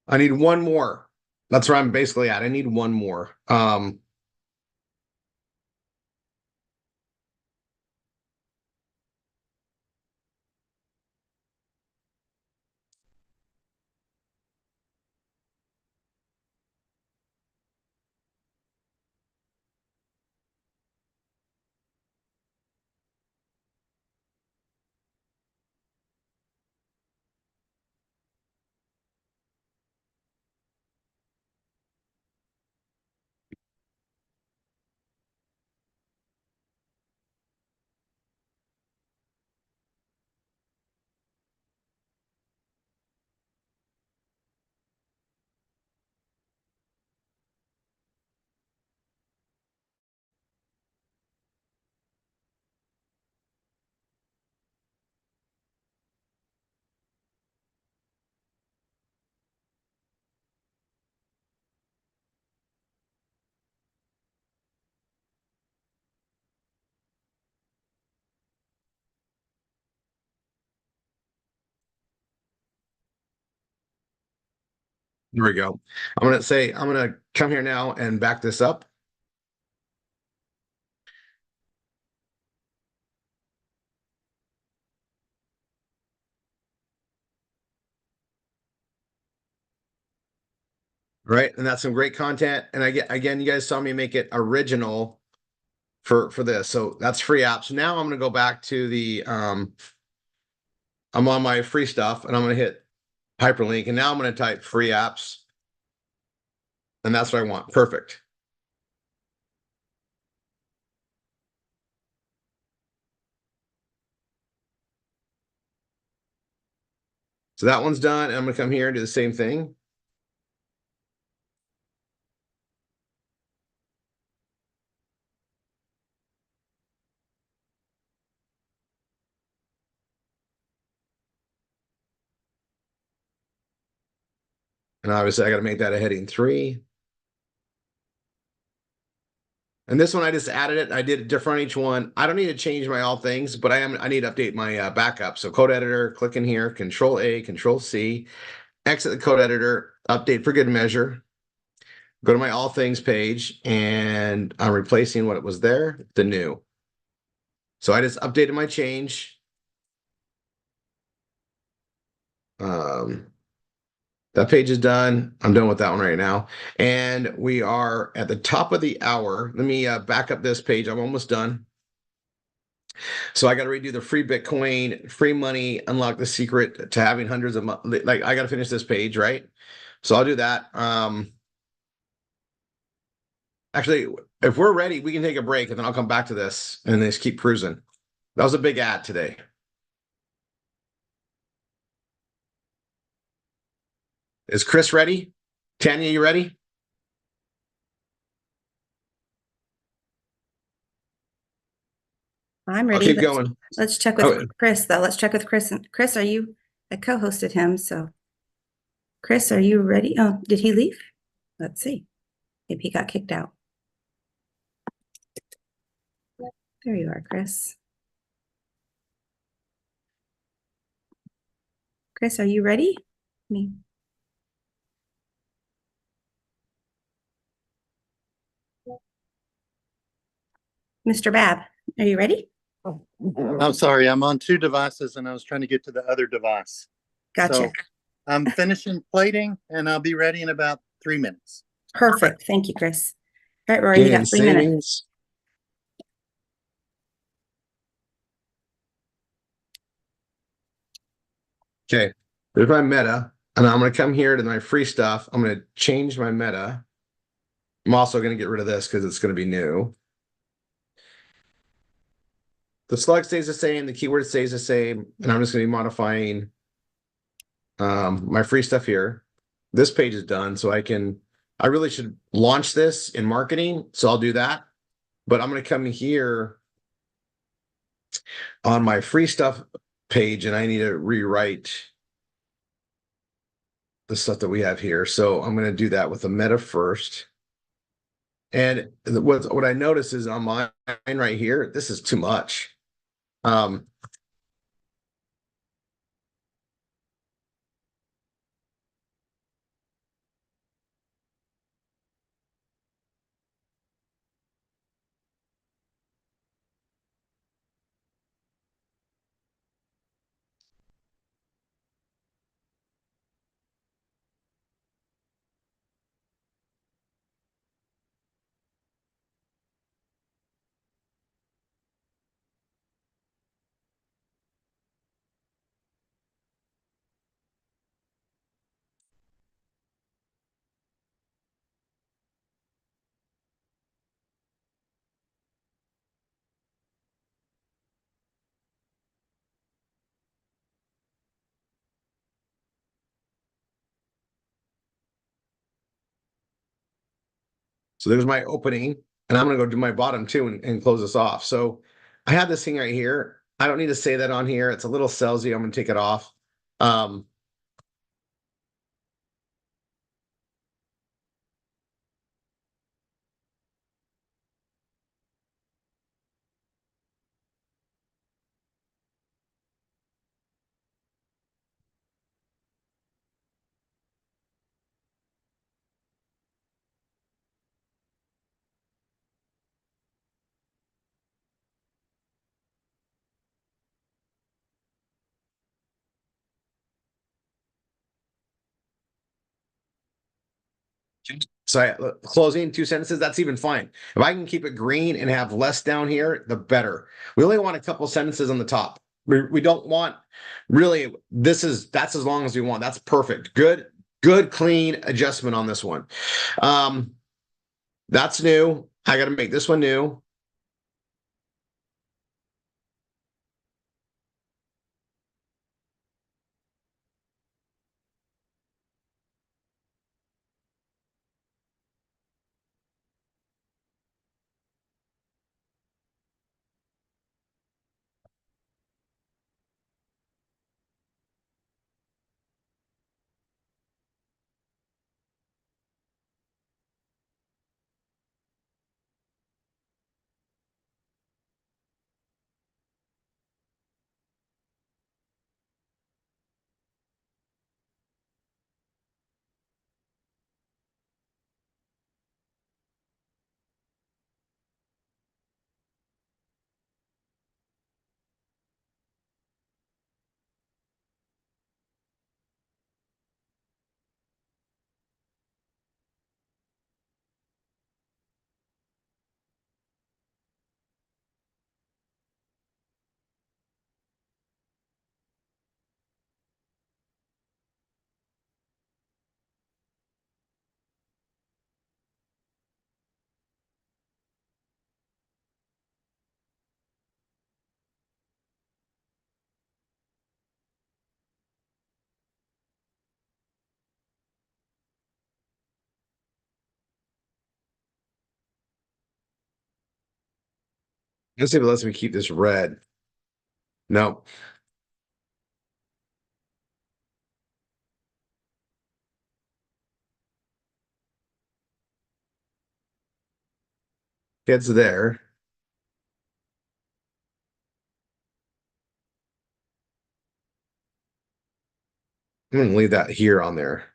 I need one more. That's where I'm basically at. I need one more. There we go. I'm gonna come here now and back this up. Right, and that's some great content. And again, you guys saw me make it original for this. So that's free apps. Now I'm gonna go back to the I'm on my free stuff and I'm gonna hit hyperlink and now I'm gonna type free apps. And that's what I want. Perfect. So that one's done. And I'm gonna come here and do the same thing. And obviously I got to make that a heading 3. And this one I just added it. I did it different on each one. I don't need to change my all things, but I need to update my backup. So code editor, click in here, Control A, Control C, exit the code editor, update for good measure. Go to my all things page, and I'm replacing what it was there, the new. So I just updated my change. That page is done. I'm done with that one right now. And we are at the top of the hour. Let me back up this page. I'm almost done. So I got to redo the free Bitcoin, free money, unlock the secret to having hundreds of like I got to finish this page, right? So I'll do that. Actually, if we're ready, we can take a break and then I'll come back to this and just keep cruising. That was a big ad today. Is Chris ready? Tanya, you ready? I'm I'll ready. keep going. Let's check with Oh, Chris, though. Let's check with Chris. Chris, are you? I co-hosted him, so Chris, are you ready? Oh, did he leave? Let's see. Maybe he got kicked out. There you are, Chris. Chris, are you ready? Me. Mr. Bab, are you ready? I'm sorry, I'm on 2 devices and I was trying to get to the other device. Gotcha. So I'm finishing plating and I'll be ready in about 3 minutes. Perfect. Thank you, Chris. All right, Rory, you got 3 minutes. Okay, there's my meta, and I'm going to come here to my free stuff. I'm going to change my meta. I'm also going to get rid of this because it's going to be new. The slug stays the same, the keyword stays the same, and I'm just going to be modifying my free stuff here. This page is done, so I really should launch this in marketing, so I'll do that. But I'm going to come here on my free stuff page, and I need to rewrite the stuff that we have here. So I'm going to do that with the meta first. And what I notice is on mine right here, this is too much. So there's my opening, and I'm going to go do my bottom too and close this off. So I have this thing right here. I don't need to say that on here. It's a little salesy. I'm going to take it off. So closing 2 sentences, that's even fine. If I can keep it green and have less down here, the better. We only want a couple sentences on the top. We don't want really, that's as long as we want. That's perfect. Good, clean adjustment on this one. Um, that's new. I got to make this one new. Let's see if it lets me keep this red. No. It's there. I'm gonna leave that here on there.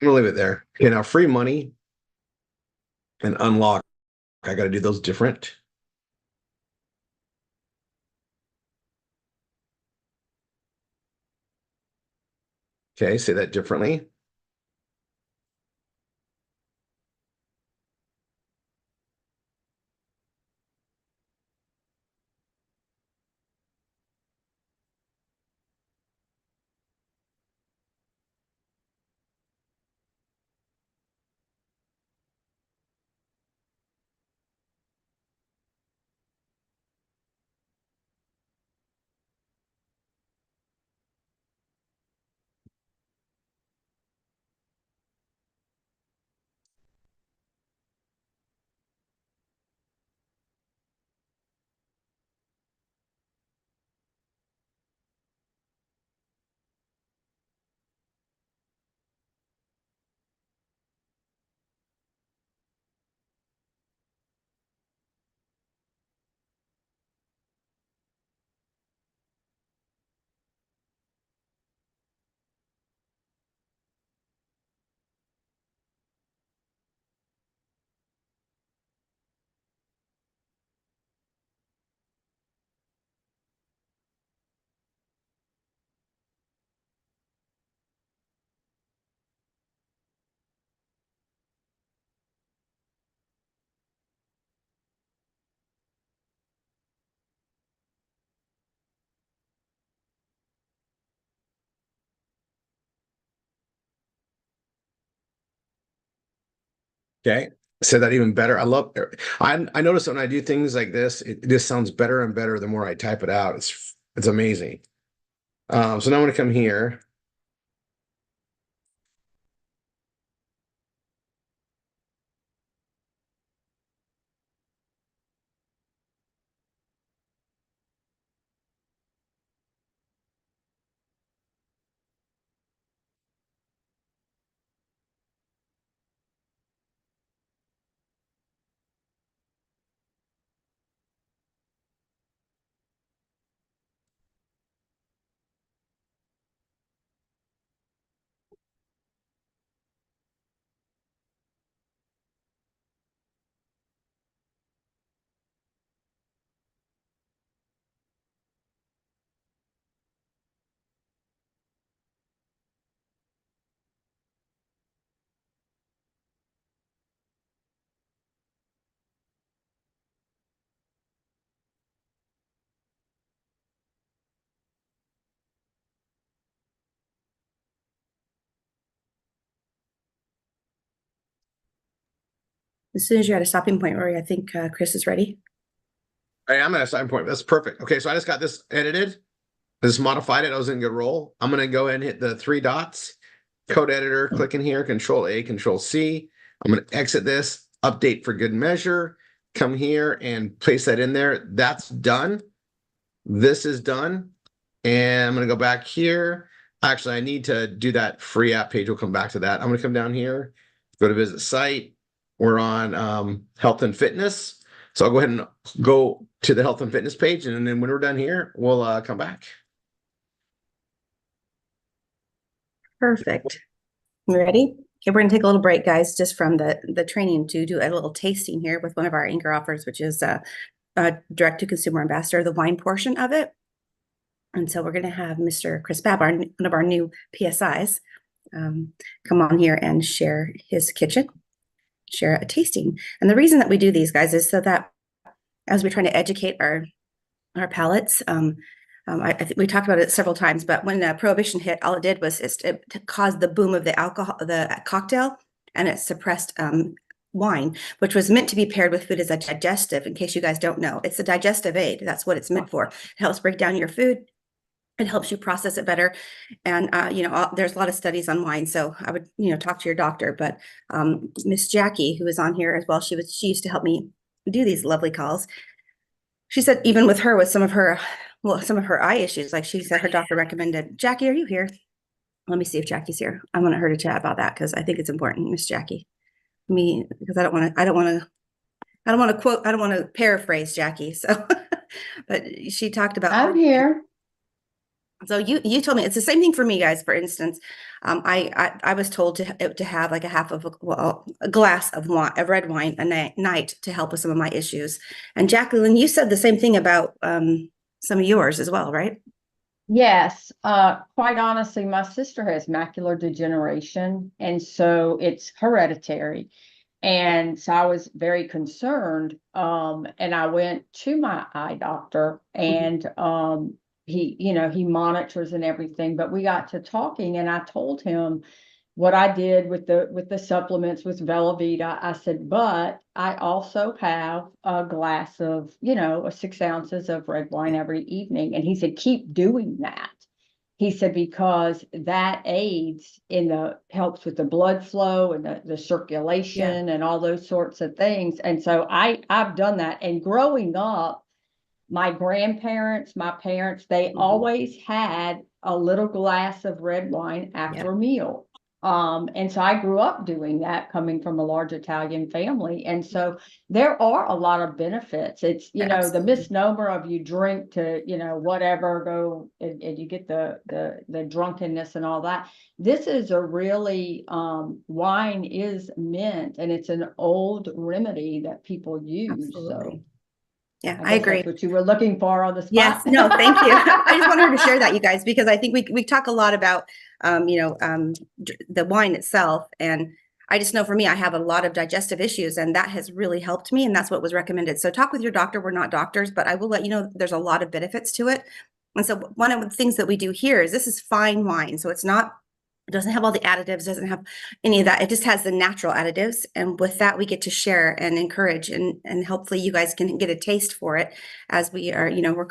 I'm gonna leave it there. Okay, now free money and unlock. I got to do those different. Okay, say that differently. Okay. Say that even better. I notice when I do things like this, it just sounds better and better the more I type it out. It's amazing. So now I'm gonna come here. As soon as you're at a stopping point, Rory, I think Chris is ready. All right, I'm at a starting point. That's perfect. Okay, so I just got this edited. I just modified it. I was in good roll. I'm gonna go ahead and hit the three dots, code editor, click in here, Control A, Control C. I'm gonna exit this, update for good measure, come here and place that in there. That's done. This is done. And I'm gonna go back here. Actually, I need to do that free app page. We'll come back to that. I'm gonna come down here, go to visit site. We're on health and fitness. So I'll go ahead and go to the health and fitness page. And then when we're done here, we'll come back. Perfect. You ready? Okay, we're gonna take a little break, guys, just from the training to do a little tasting here with one of our anchor offers, which is direct to consumer ambassador, the wine portion of it. And so we're gonna have Mr. Chris Babb, one of our new PSIs, come on here and share his kitchen, share a tasting. And the reason that we do these, guys, is so that as we're trying to educate our palates, I think we talked about it several times, but when Prohibition hit, all it did was it caused the boom of the alcohol, the cocktail, and it suppressed wine, which was meant to be paired with food as a digestive. In case you guys don't know, it's a digestive aid. That's what it's meant for. It helps break down your food. It helps you process it better. And, there's a lot of studies on wine. So I would, talk to your doctor, but Miss Jackie, who is on here as well, she used to help me do these lovely calls. She said, even with her, with some of her eye issues, like she said, her doctor recommended, Jackie, are you here? Let me see if Jackie's here. I want her to chat about that because I think it's important, Miss Jackie. Because I don't want to paraphrase Jackie. So, but she talked about. I'm here. So you told me it's the same thing for me, guys. For instance, I was told to have like a glass of red wine a night to help with some of my issues. And Jacqueline, you said the same thing about some of yours as well, right? Yes. Quite honestly, my sister has macular degeneration, and so it's hereditary. And so I was very concerned. And I went to my eye doctor, and he monitors and everything, but we got to talking, and I told him what I did with the supplements with Velavita. I said, but I also have a glass of, 6 ounces of red wine every evening. And he said, keep doing that. He said, because that aids helps with the blood flow and the circulation and all those sorts of things. And so I've done that. And growing up, my grandparents, my parents, they always had a little glass of red wine after a meal. And so I grew up doing that, coming from a large Italian family. And so there are a lot of benefits. It's, the misnomer of you drink to, whatever, go and you get the drunkenness and all that. This is a really, wine is mint, and it's an old remedy that people use. Absolutely. So. Yeah, I agree. That's what you were looking for on the spot. Yes, no, thank you. I just wanted to share that, you guys, because I think we talk a lot about, the wine itself. And I just know for me, I have a lot of digestive issues, and that has really helped me. And that's what was recommended. So talk with your doctor. We're not doctors, but I will let you know there's a lot of benefits to it. And so one of the things that we do here is this is fine wine. So it doesn't have all the additives, doesn't have any of that. It just has the natural additives. And with that, we get to share and encourage, and hopefully you guys can get a taste for it as we are, we're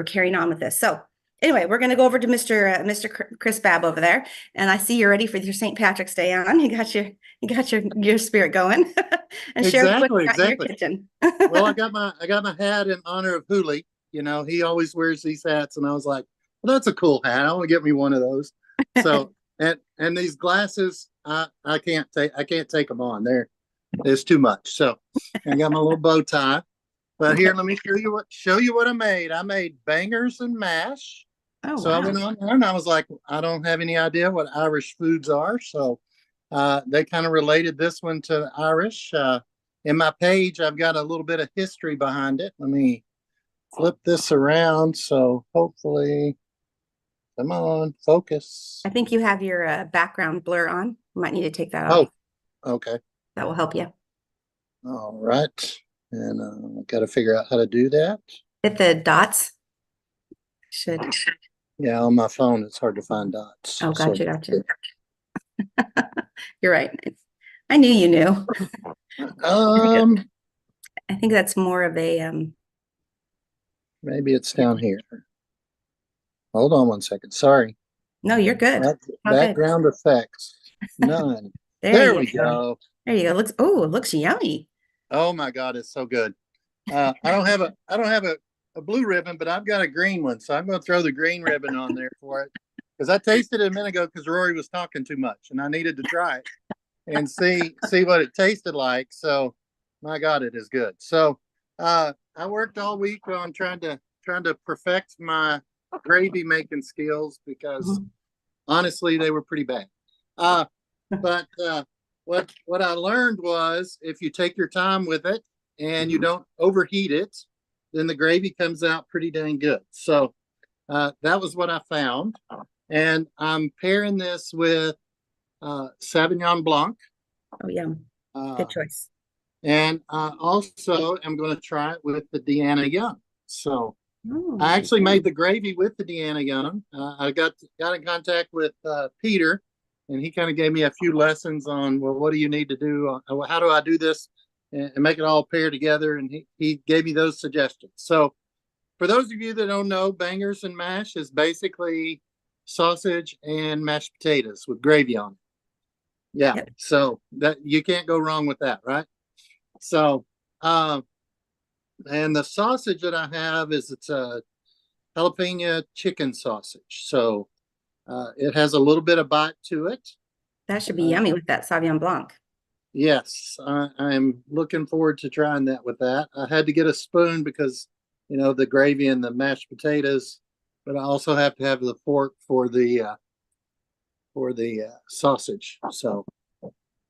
carrying on with this. So anyway, we're going to go over to Mr. Chris Babb over there. And I see you're ready for your St. Patrick's Day on. You got your spirit going. And share what you got in your kitchen. Well, I got my hat in honor of Hooli. He always wears these hats, and I was like, well, that's a cool hat. I want to get me one of those. So and these glasses, I can't take them on. There's too much. So I got my little bow tie. But here, let me show you what I made. I made bangers and mash. Oh, so wow. I went on there and I was like, I don't have any idea what Irish foods are. So they kind of related this one to Irish. In my page, I've got a little bit of history behind it. Let me flip this around. So hopefully, come on, focus. I think you have your background blur on. You might need to take that off. Oh, okay. That will help you. All right. And I've got to figure out how to do that. Hit the dots. Yeah, on my phone, it's hard to find dots. Oh, gotcha. You're right. I knew you knew. Um, I think that's more of a, maybe it's down here. Hold on one second. Sorry. no, you're good. Back- All good. Background effects. None. There There you we go. go. There you go. It looks yummy. Oh my God, it's so good. I don't have a blue ribbon, but I've got a green one, so I'm going to throw the green ribbon on there for it because I tasted it a minute ago because Rory was talking too much, and I needed to try it and see what it tasted like. So, my God, it is good. So, I worked all week on trying to perfect my gravy making skills because honestly, they were pretty bad. But what I learned was if you take your time with it and you don't overheat it, then the gravy comes out pretty dang good. So that was what I found. And I'm pairing this with Sauvignon Blanc. Oh, yeah. Uh, Good choice. and also I'm going to try it with the Deanna Young. So Oh, I actually made the gravy with the Deanna Young. I got in contact with Peter, and he kind of gave me a few lessons on, well, what do you need to do? How do I do this and make it all pair together? And he gave me those suggestions. So for those of you that don't know, bangers and mash is basically sausage and mashed potatoes with gravy on it. Yeah. Yep. So that you can't go wrong with that, right? So, and the sausage that I have it's a jalapeno chicken sausage. So it has a little bit of bite to it. That should be yummy with that Sauvignon Blanc. Yes, I'm looking forward to trying that with that. I had to get a spoon because, you know, the gravy and the mashed potatoes, but I also have to have the fork for the sausage. So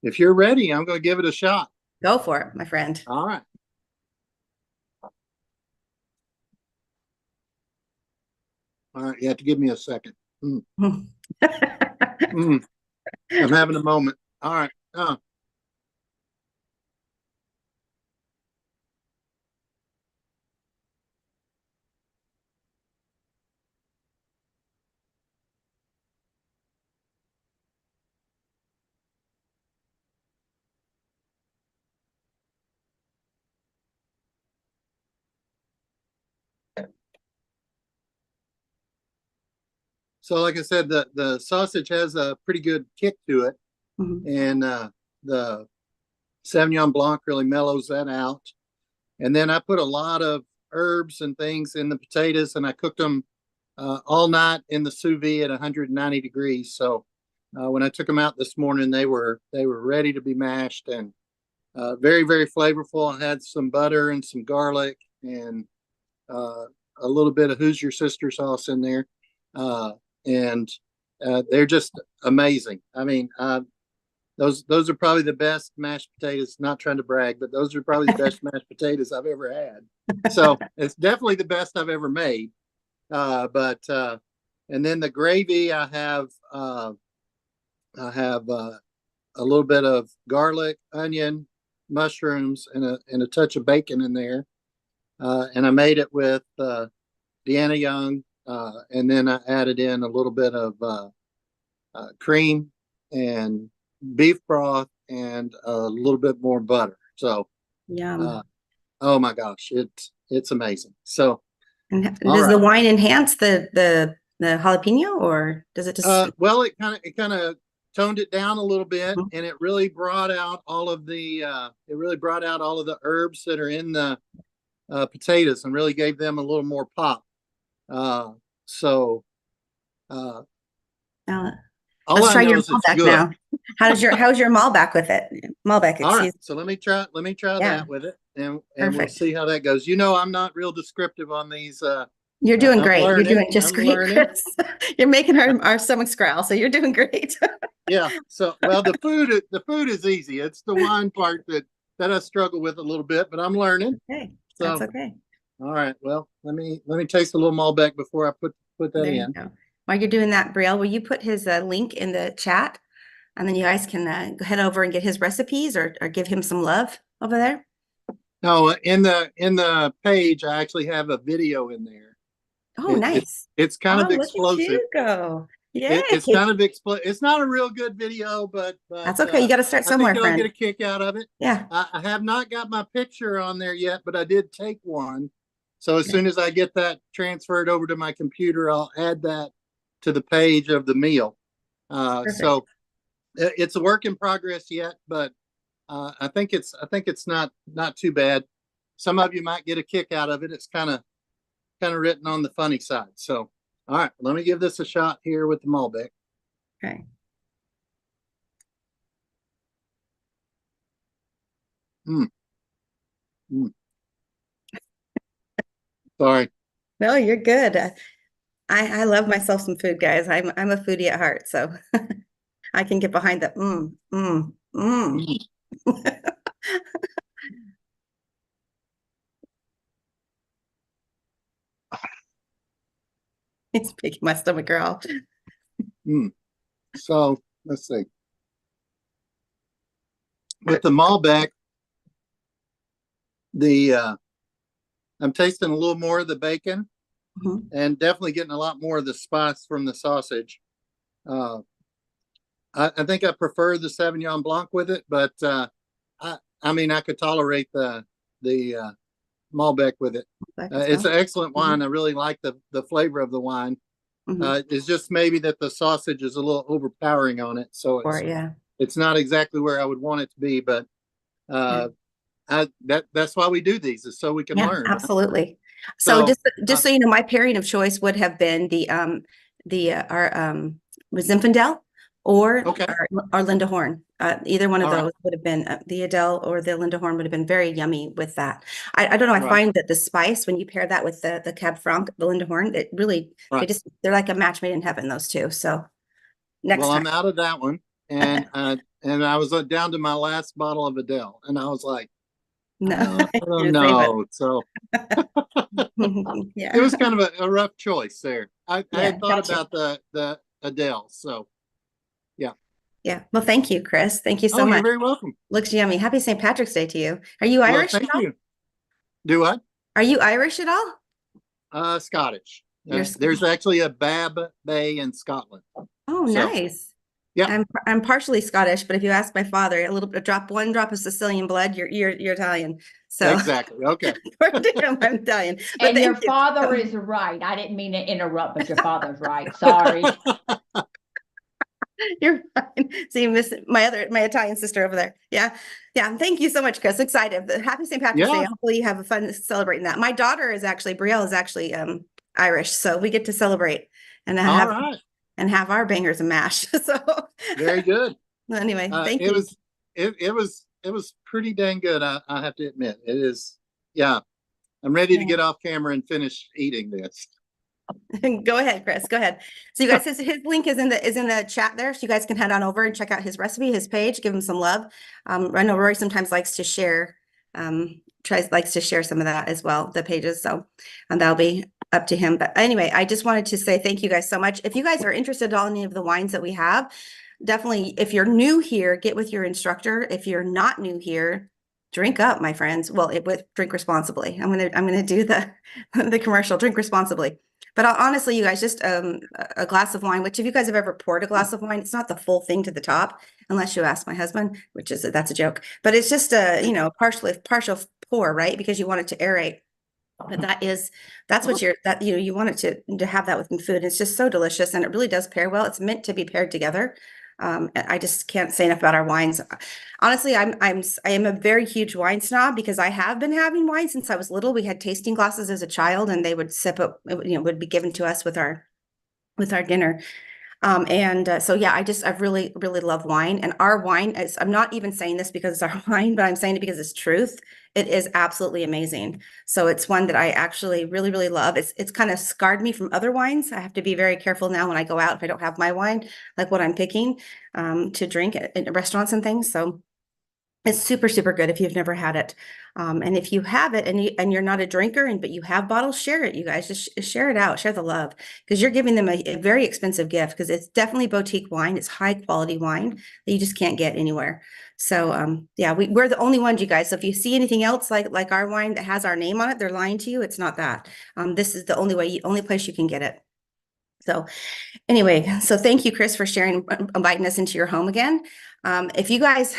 if you're ready, I'm going to give it a shot. Go for it, my friend. All right. All right, you have to give me a second. I'm having a moment. All right. So like I said, the sausage has a pretty good kick to it. Mhm. And the Sauvignon Blanc really mellows that out. And then I put a lot of herbs and things in the potatoes, and I cooked them all night in the sous vide at 190 degrees. So when I took them out this morning, they were ready to be mashed and very, very flavorful. I had some butter and some garlic and a little bit of Who's Your Sister sauce in there. And they're just amazing. I mean, those are probably the best mashed potatoes. Not trying to brag, but those are probably the best mashed potatoes I've ever had. So it's definitely the best I've ever made. And then the gravy, I have a little bit of garlic, onion, mushrooms, and a touch of bacon in there. And I made it with Deanna Young, and then I added in a little bit of cream and beef broth and a little bit more butter. So, Yum. oh my gosh, it's amazing. So, And all does the right. wine enhance the jalapeno, or does it just? Well, it kind of toned it down a little bit, Mhm. and it really brought out all of the herbs that are in the potatoes and really gave them a little more pop. So, Uh, all let's I try know your is it's Malbec good. now. How's your Malbec with it? Malbec, All right, excuse. so let me try Yeah. that with it, and we'll Perfect. see how that goes. You know, I'm not real descriptive on these. You're doing I'm great. You're learning. doing just I'm great, learning. Chris. You're making our stomachs growl, so you're doing great. Yeah. So, well, the food is easy. It's the wine part that I struggle with a little bit, but I'm learning. Okay, So, that's okay. all right. Well, let me taste a little Malbec before I put that There you in. go. While you're doing that, Brielle, will you put his link in the chat, and then you guys can go head over and get his recipes or give him some love over there. No, in the page, I actually have a video in there. Oh, nice. It's kind Oh, of look at explosive. you go. Yay. it's kind of it's not a real good video, but That's okay. You got to start I somewhere, think you'll get a friend. kick out of it. Yeah. I have not got my picture on there yet, but I did take one. So as Yeah. soon as I get that transferred over to my computer, I'll add that to the page of the meal. So it's a work in progress yet, but I think it's not too bad. Some of you might get a kick out of it. It's kind of written on the funny side. So, all right, let me give this a shot here with the Malbec. Okay. Sorry. No, you're good. I love myself some food, guys. I'm a foodie at heart, so I can get behind the It's making my stomach growl. So let's see. With the Malbec, I'm tasting a little more of the bacon Mhm. and definitely getting a lot more of the spice from the sausage. I think I prefer the Sauvignon Blanc with it, but I mean I could tolerate the Malbec with it. It's an excellent wine. I really like the flavor of the wine. Mhm. It's just maybe that the sausage is a little overpowering on it, so Or yeah. it's not exactly where I would want it to be. But that's why we do these, is so we can Yeah, learn. absolutely. So So, just so you know, my pairing of choice would have been our Zinfandel or Okay. our Linda Horn. Either one of All right. those would have been the Adele or the Linda Horn would have been very yummy with that. I don't know. I Right. find that the spice when you pair that with the Cab Franc, the Linda Horn, it really Right. they're like a match made in heaven. Those two. So next Well, time. I'm out of that one, and I was down to my last bottle of Adele, and I was like, No, I you're don't gonna save it. know. So Yeah. it was kind of a rough choice there. I Yeah, had thought gotcha. about the Adele. So Yeah. Well, thank you, Chris. Thank you so you're much. very welcome. Looks yummy. Happy St. Patrick's Day to you. Are you Well, Irish at thank all? you. Do what? Are you Irish at all? Scottish. You're There's actually a Bab Bay in Scotland. Oh, So, nice. yeah. I'm partially Scottish, but if you ask my father, one drop of Sicilian blood, you're Italian. So Exactly. Okay. according to him, I'm Italian. But And your thank you. father is right. I didn't mean to interrupt, but your father's right. Sorry. You're fine. So you miss my Italian sister over there. Yeah. Yeah. Thank you so much, Chris. Excited. Happy St. Patrick's Day. Yeah. Hopefully you have a fun celebrating that. My daughter is actually, Brielle is actually Irish. So we get to celebrate and All right. have our bangers and mash. So Very good. anyway, thank you. It was pretty dang good. I have to admit, it is. Yeah. I'm ready to Yeah. get off camera and finish eating this. Go ahead, Chris. Go ahead. So you guys, his link is in the chat there, so you guys can head on over and check out his recipe, his page, give him some love. I know Rory sometimes likes to share, likes to share some of that as well, the pages. So, and that'll be up to him. But anyway, I just wanted to say thank you guys so much. If you guys are interested in any of the wines that we have, definitely, if you're new here, get with your instructor. If you're not new here, drink up, my friends. Well, drink responsibly. I'm gonna do the commercial. Drink responsibly. But honestly, you guys, just a glass of wine, which if you guys have ever poured a glass of wine, it's not the full thing to the top, unless you ask my husband, that's a joke. But it's just partial pour, right? Because you want it to aerate. But that's what you want it to have that with food. It's just so delicious, and it really does pair well. It's meant to be paired together. I just can't say enough about our wines. Honestly, I am a very huge wine snob because I have been having wine since I was little. We had tasting glasses as a child, and they would sip it, would be given to us with our dinner. So yeah, I really, really love wine, and our wine is, I'm not even saying this because it's our wine, but I'm saying it because it's truth. It is absolutely amazing. So it's one that I actually really, really love. It's kind of scarred me from other wines. I have to be very careful now when I go out, if I don't have my wine, like what I'm picking, to drink at restaurants and things. So it's super, super good if you've never had it. And if you have it and you're not a drinker, but you have bottles, share it, you guys. Just share it out, share the love, because you're giving them a very expensive gift, because it's definitely boutique wine. It's high quality wine that you just can't get anywhere. So yeah, we're the only ones, you guys. So if you see anything else like our wine that has our name on it, they're lying to you. It's not that. This is the only place you can get it. So anyway, so thank you, Chris, for sharing, inviting us into your home again. If you guys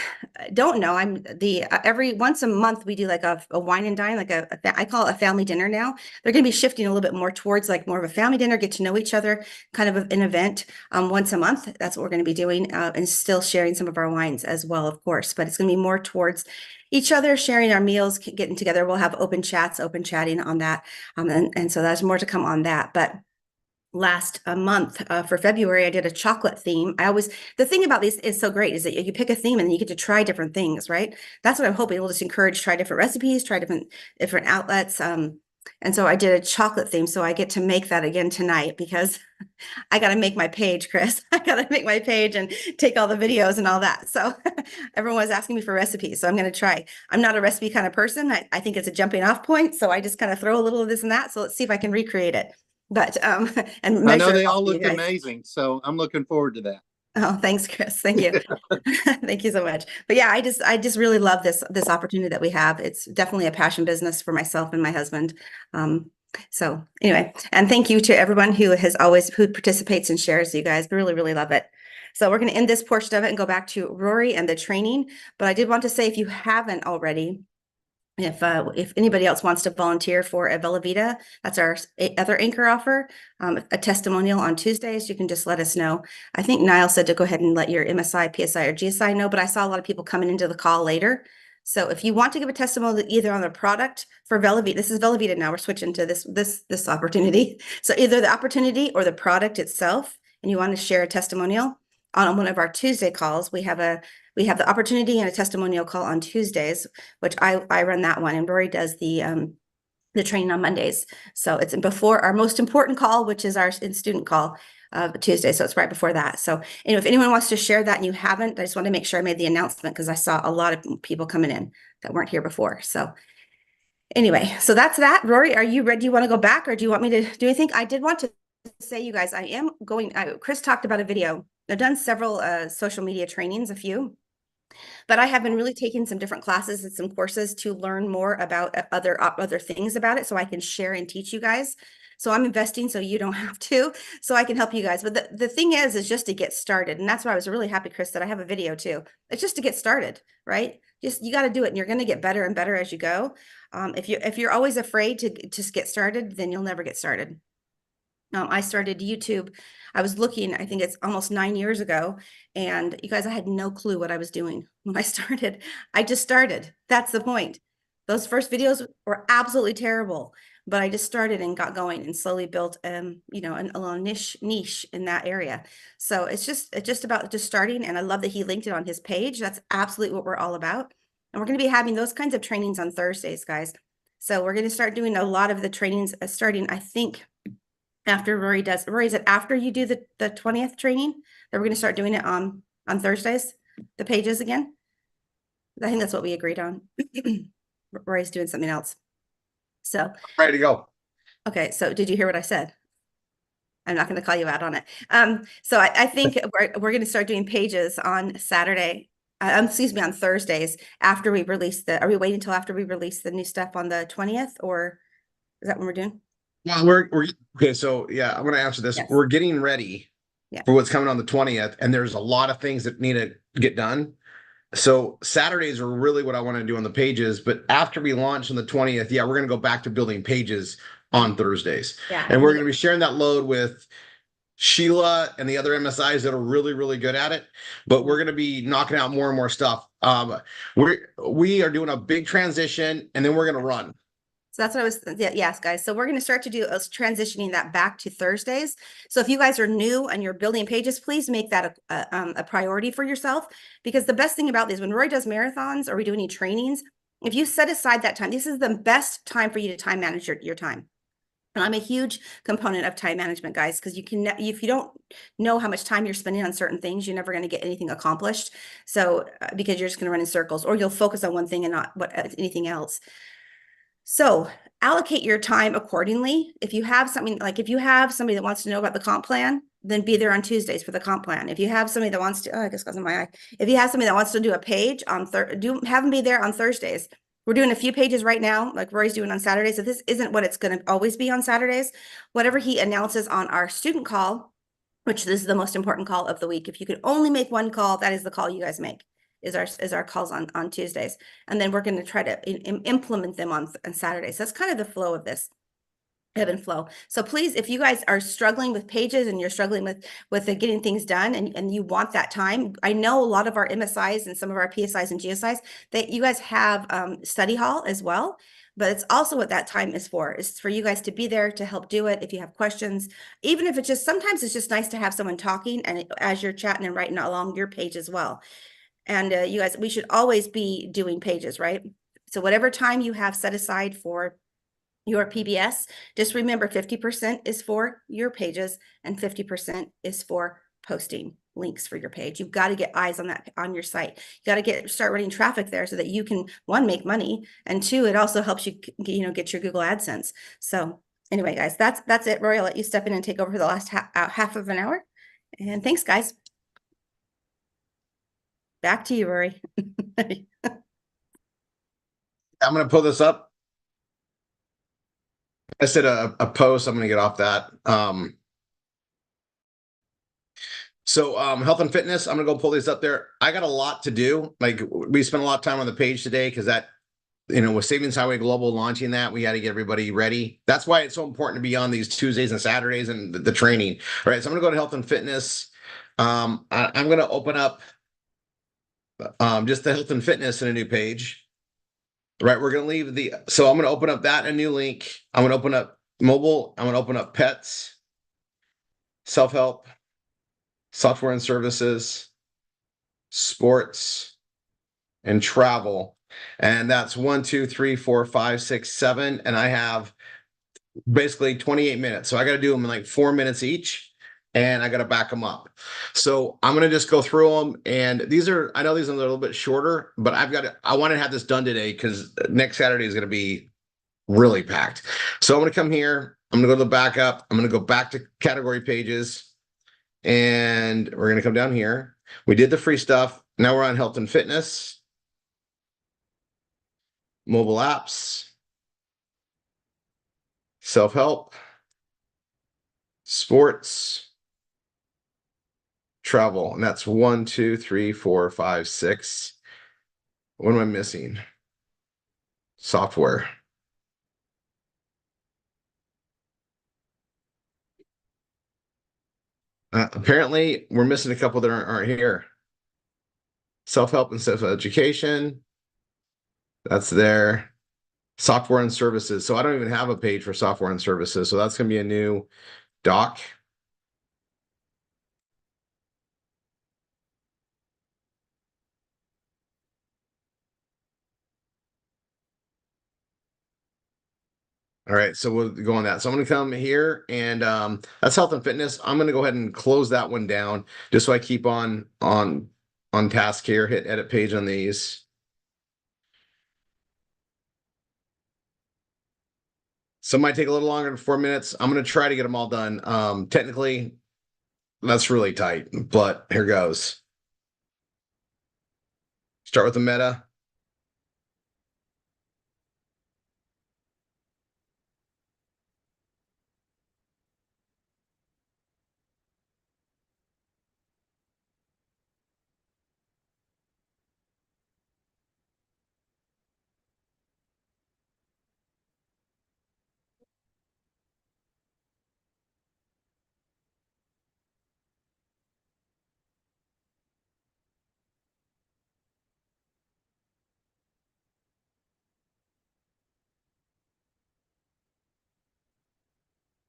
don't know, I'm the every once a month we do like a wine and dine, like I call it a family dinner now. They're going to be shifting a little bit more towards like more of a family dinner, get to know each other, kind of an event once a month. That's what we're going to be doing, and still sharing some of our wines as well, of course. But it's going to be more towards each other, sharing our meals, getting together. We'll have open chats, open chatting on that, and so there's more to come on that, but. Last month for February, I did a chocolate theme. The thing about these is so great is that you pick a theme and then you get to try different things, right? That's what I'm hoping. We'll just encourage, try different recipes, try different outlets. And so I did a chocolate theme. So I get to make that again tonight because I got to make my page, Chris. I got to make my page and take all the videos and all that. So everyone was asking me for recipes. So I'm going to try. I'm not a recipe kind of person. I think it's a jumping off point. So I just kind of throw a little of this and that. So let's see if I can recreate it. But and I know measure they it all off for you look guys. amazing, so I'm looking forward to that. Oh, thanks, Chris. Thank you. Thank you so much. But yeah, I just really love this opportunity that we have. It's definitely a passion business for myself and my husband. So anyway, and thank you to everyone who participates and shares, you guys. We really, really love it. So we're going to end this portion of it and go back to Rory and the training. But I did want to say, if you haven't already, if anybody else wants to volunteer for a Velavita, that's our other anchor offer, a testimonial on Tuesdays, you can just let us know. I think Niall said to go ahead and let your MSI, PSI, or GSI know, but I saw a lot of people coming into the call later. So if you want to give a testimonial either on the product for Velavita, this is Velavita now, we're switching to this opportunity. So either the opportunity or the product itself, and you want to share a testimonial on one of our Tuesday calls, we have the opportunity and a testimonial call on Tuesdays, which I run that one, and Rory does the training on Mondays. So it's before our most important call, which is our student call Tuesday. So it's right before that. So if anyone wants to share that and you haven't, I just want to make sure I made the announcement because I saw a lot of people coming in that weren't here before. So anyway, so that's that. Rory, are you ready? Do you want to go back, or do you want me to do anything? I did want to say, you guys, I am going, Chris talked about a video. I've done several social media trainings, a few. But I have been really taking some different classes and some courses to learn more about other things about it so I can share and teach you guys. So I'm investing so you don't have to, so I can help you guys. But the thing is just to get started. And that's why I was really happy, Chris, that I have a video too. It's just to get started, right? You got to do it, and you're going to get better and better as you go. If you're always afraid to just get started, then you'll never get started. I started YouTube. I was looking, I think it's almost 9 years ago. And you guys, I had no clue what I was doing when I started. I just started. That's the point. Those first videos were absolutely terrible, but I just started and got going and slowly built, a little niche in that area. So it's just about just starting. And I love that he linked it on his page. That's absolutely what we're all about. And we're going to be having those kinds of trainings on Thursdays, guys. So we're going to start doing a lot of the trainings starting, I think, after Rory does. Rory, is it after you do the 20th training that we're going to start doing it on Thursdays, the pages again? I think that's what we agreed on. Rory's doing something else. So Ready to go. okay, so did you hear what I said? I'm not going to call you out on it. So I think we're going to start doing pages on Saturday. On Thursdays after we release are we waiting until after we release the new stuff on the 20th, or is that when we're doing? Well, we're okay. So yeah, I'm going to answer this. Yes. We're getting ready Yeah. for what's coming on the 20th, and there's a lot of things that need to get done. So Saturdays are really what I want to do on the pages, but after we launch on the 20th, yeah, we're going to go back to building pages on Thursdays, Yeah. and we're going to be sharing that load with Sheila and the other MSIs that are really, really good at it. But we're going to be knocking out more and more stuff. We are doing a big transition, and then we're going to run. So that's what I was, yes, guys. So we're going to start to do us transitioning that back to Thursdays. So if you guys are new and you're building pages, please make that a priority for yourself, because the best thing about this, when Roy does marathons or we do any trainings, if you set aside that time, this is the best time for you to time manage your time. And I'm a huge component of time management, guys, because if you don't know how much time you're spending on certain things, you're never going to get anything accomplished. So because you're just going to run in circles, or you'll focus on one thing and not anything else. So allocate your time accordingly. If you have somebody that wants to know about the comp plan, then be there on Tuesdays for the comp plan. If you have somebody that wants to, I guess goes in my eye. If you have somebody that wants to do a page on have them be there on Thursdays. We're doing a few pages right now, like Rory's doing on Saturdays. So this isn't what it's going to always be on Saturdays. Whatever he announces on our student call, which this is the most important call of the week. If you could only make one call, that is the call you guys make. Is our calls on Tuesdays, and then we're going to try to implement them on Saturdays. So that's kind of the flow of this. Ebb and flow. So please, if you guys are struggling with pages and you're struggling with getting things done and you want that time, I know a lot of our MSIs and some of our PSIs and GSIs that you guys have study hall as well. But it's also what that time is for. It's for you guys to be there to help do it. If you have questions, even if it's just sometimes it's just nice to have someone talking and as you're chatting and writing along your page as well. And you guys, we should always be doing pages, right? So whatever time you have set aside for your PBS, just remember 50% is for your pages and 50% is for posting links for your page. You've got to get eyes on that on your site. You got to start running traffic there so that you can, one, make money, and two, it also helps you get your Google AdSense. So anyway, guys, that's it. Rory, I'll let you step in and take over for the last half of an hour. And thanks, guys. Back to you, Rory. I'm going to pull this up. I said a post. I'm going to get off that. So health and fitness, I'm going to go pull these up there. I got a lot to do. Like we spent a lot of time on the page today because that, with Savings Highway Global launching that, we got to get everybody ready. That's why it's so important to be on these Tuesdays and Saturdays and the training. All right. So I'm going to go to health and fitness. I'm going to open up just the health and fitness in a new page. Right, we're going to leave so I'm going to open up that in a new link. I'm going to open up mobile. I'm going to open up pets, self-help, software and services, sports, and travel. And that's 1, 2, 3, 4, 5, 6, 7. And I have basically 28 minutes. So I got to do them in like 4 minutes each. And I got to back them up. So I'm going to just go through them. And I know these are a little bit shorter, but I want to have this done today because next Saturday is going to be really packed. So I'm going to come here. I'm going to go to the backup. I'm going to go back to category pages. And we're going to come down here. We did the free stuff. Now we're on health and fitness, mobile apps, self-help, sports, travel, and that's 1, 2, 3, 4, 5, 6. What am I missing? Software. Apparently, we're missing a couple that aren't here. Self-help and self-education. That's there. Software and services. So I don't even have a page for software and services. So that's going to be a new doc. All right, so we'll go on that. So I'm going to come here and that's health and fitness. I'm going to go ahead and close that one down just so I keep on task here. Hit edit page on these. Some might take a little longer than 4 minutes. I'm going to try to get them all done. Technically, that's really tight, but here goes. Start with the meta.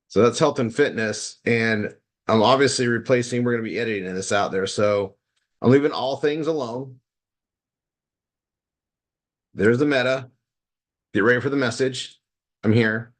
So that's health and fitness. And I'm obviously we're going to be editing this out there. So I'm leaving all things alone. There's the meta. Get ready for the message. I'm here.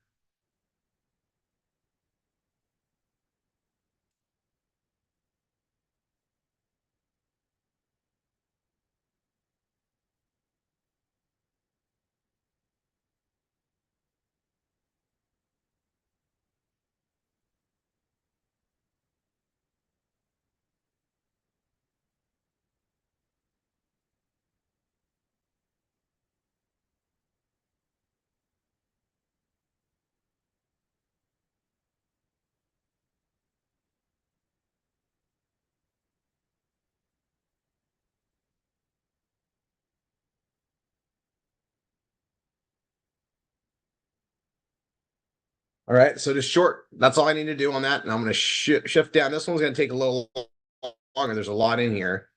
All right, so just short. That's all I need to do on that, and I'm going to shift down. This one's going to take a little longer. There's a lot in here.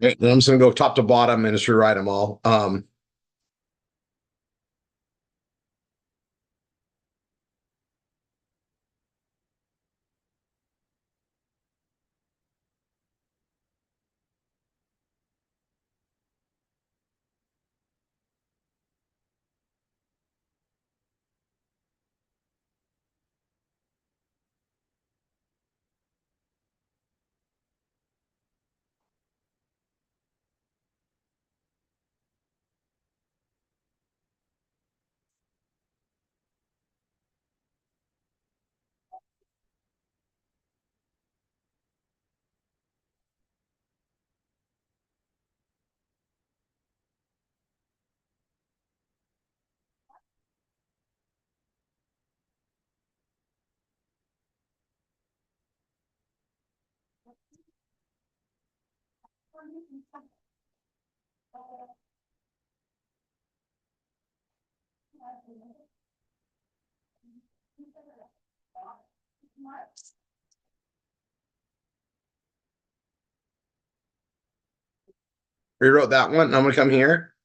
Okay, then I'm just going to go top to bottom and just rewrite them all. Rewrote that one. I'm going to come here.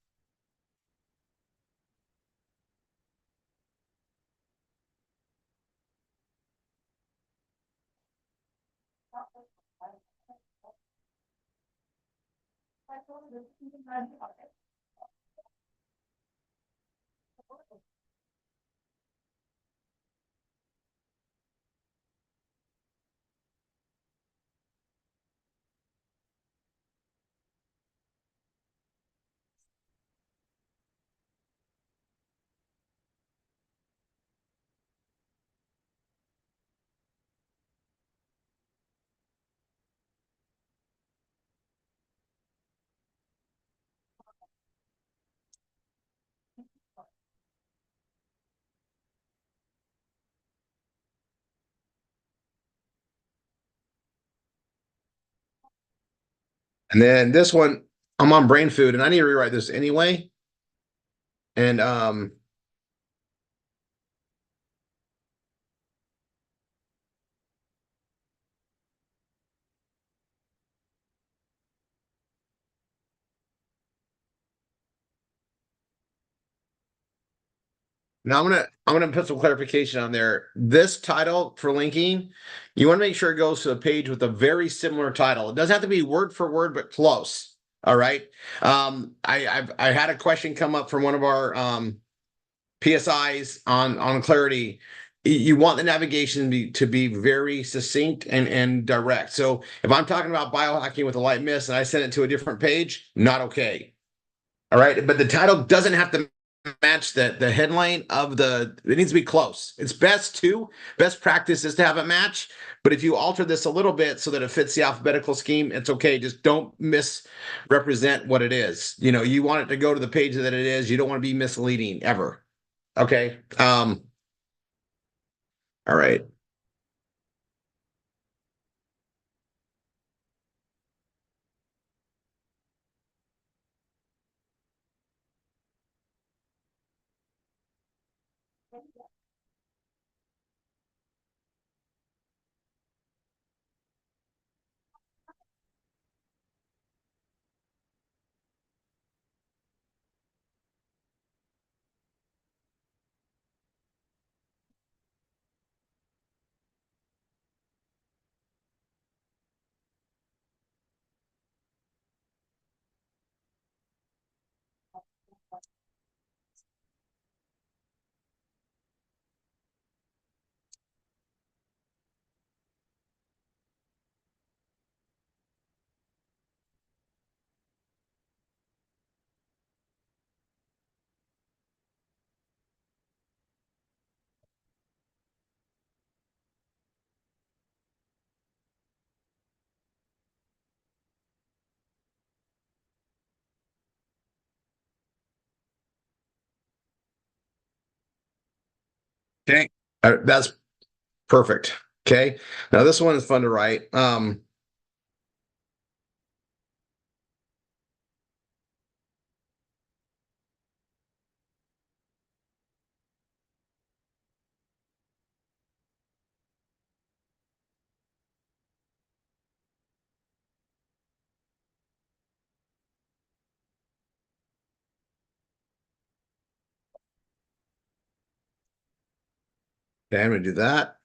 And then this one, I'm on brain food, and I need to rewrite this anyway. And now I'm gonna put some clarification on there. This title for linking, you want to make sure it goes to a page with a very similar title. It doesn't have to be word for word, but close. All right. I had a question come up from one of our PSIs on clarity. You want the navigation to be very succinct and direct. So if I'm talking about biohacking with a light mist and I send it to a different page, not okay. All right. But the title doesn't have to match the headline of it needs to be close. It's best practice is to have it match. But if you alter this a little bit so that it fits the alphabetical scheme, it's okay. Just don't misrepresent what it is. You want it to go to the page that it is. You don't want to be misleading ever. Okay. All right. Okay. That's perfect. Okay. Now this one is fun to write. Okay, I'm gonna do that.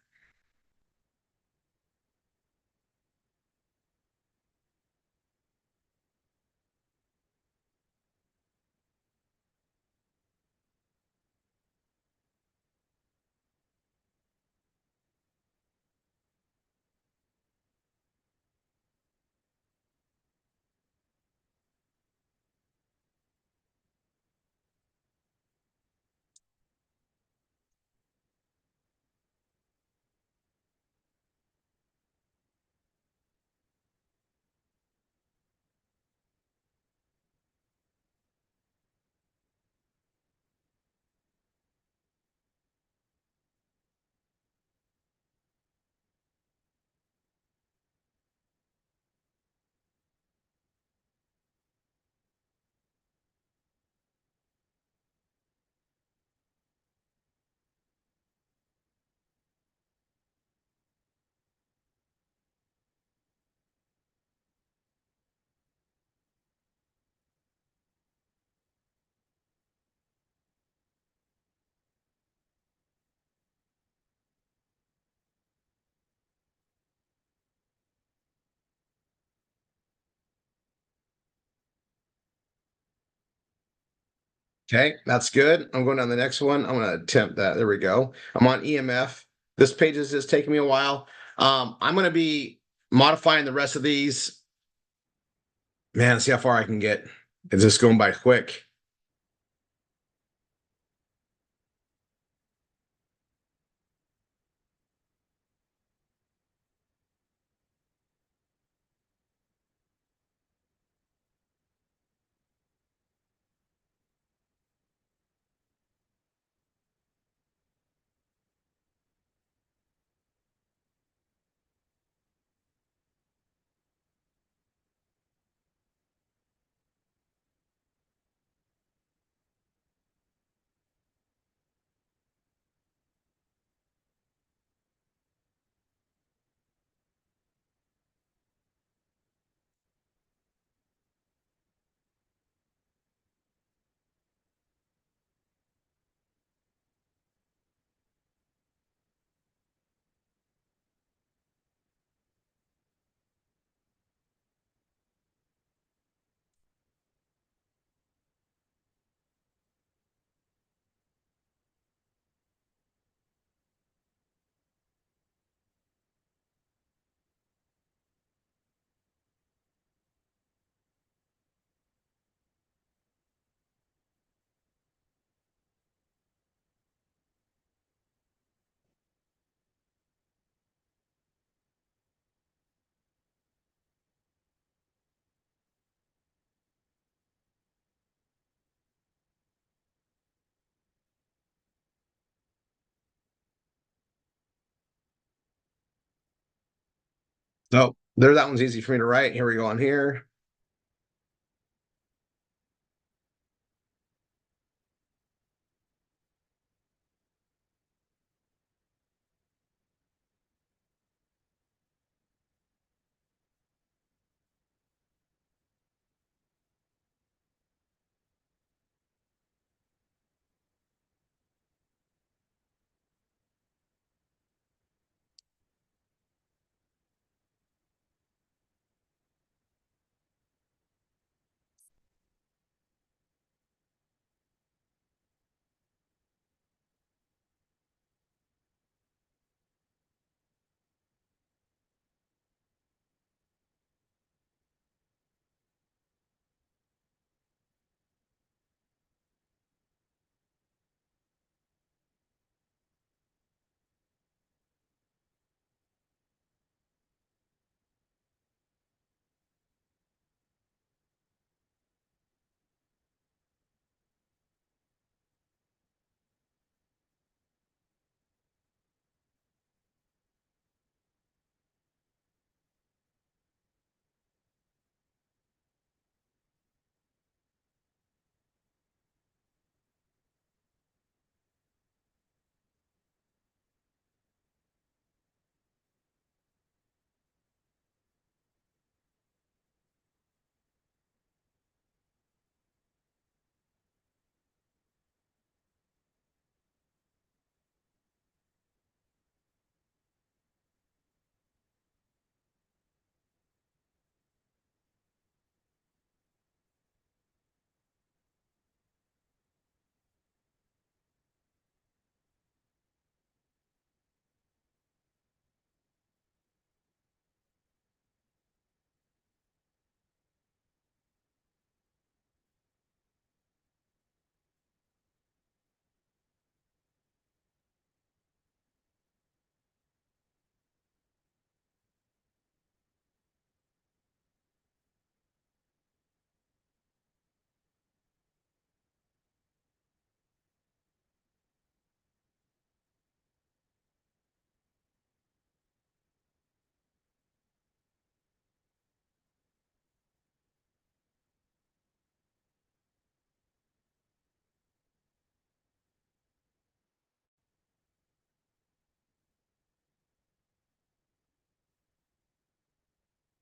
Okay, that's good. I'm going on the next one. I'm going to attempt that. There we go. I'm on EMF. This page is just taking me a while. I'm going to be modifying the rest of these. Man, see how far I can get. It's just going by quick. So there, that one's easy for me to write. Here we go on here.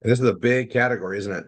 This is a big category, isn't it?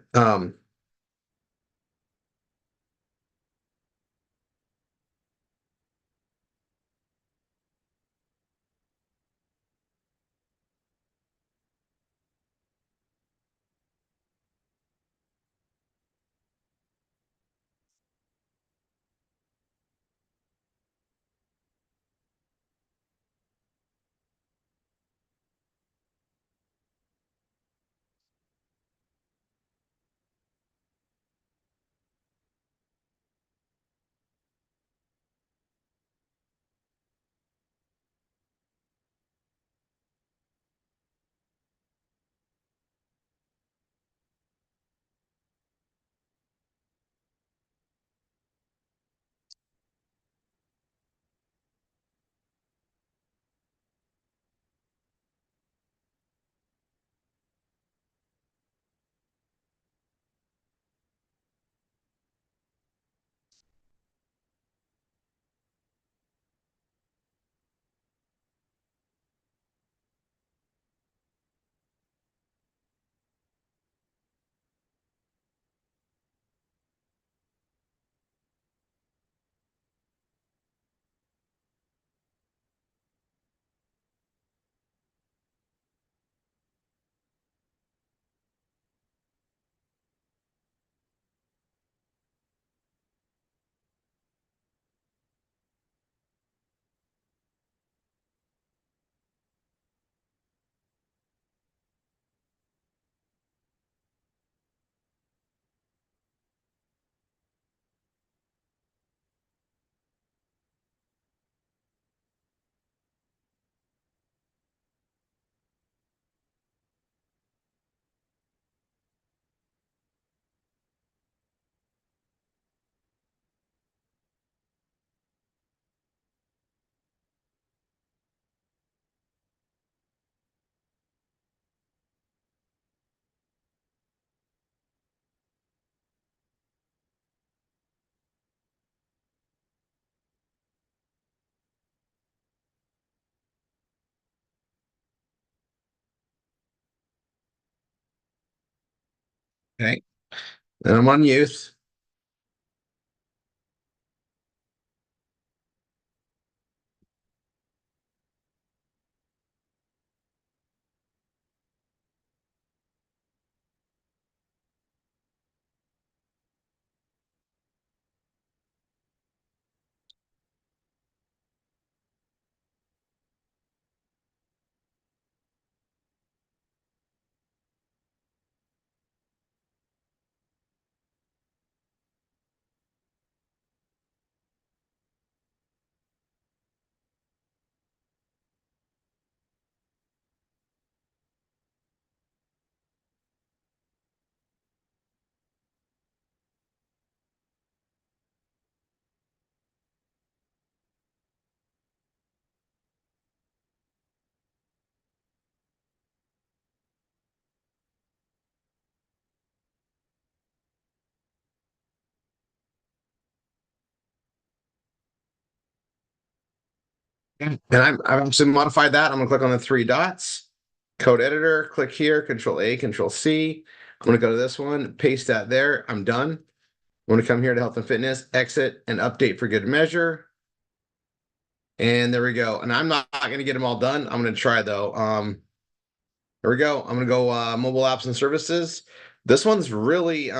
Okay. And I'm on youth. And I've actually modified that. I'm gonna click on the three dots, code editor, click here, Control A, Control C. I'm gonna go to this one, paste that there. I'm done. I'm gonna come here to health and fitness, exit and update for good measure. And there we go. And I'm not gonna get them all done. I'm gonna try though. There we go. I'm gonna go mobile apps and services. This one's really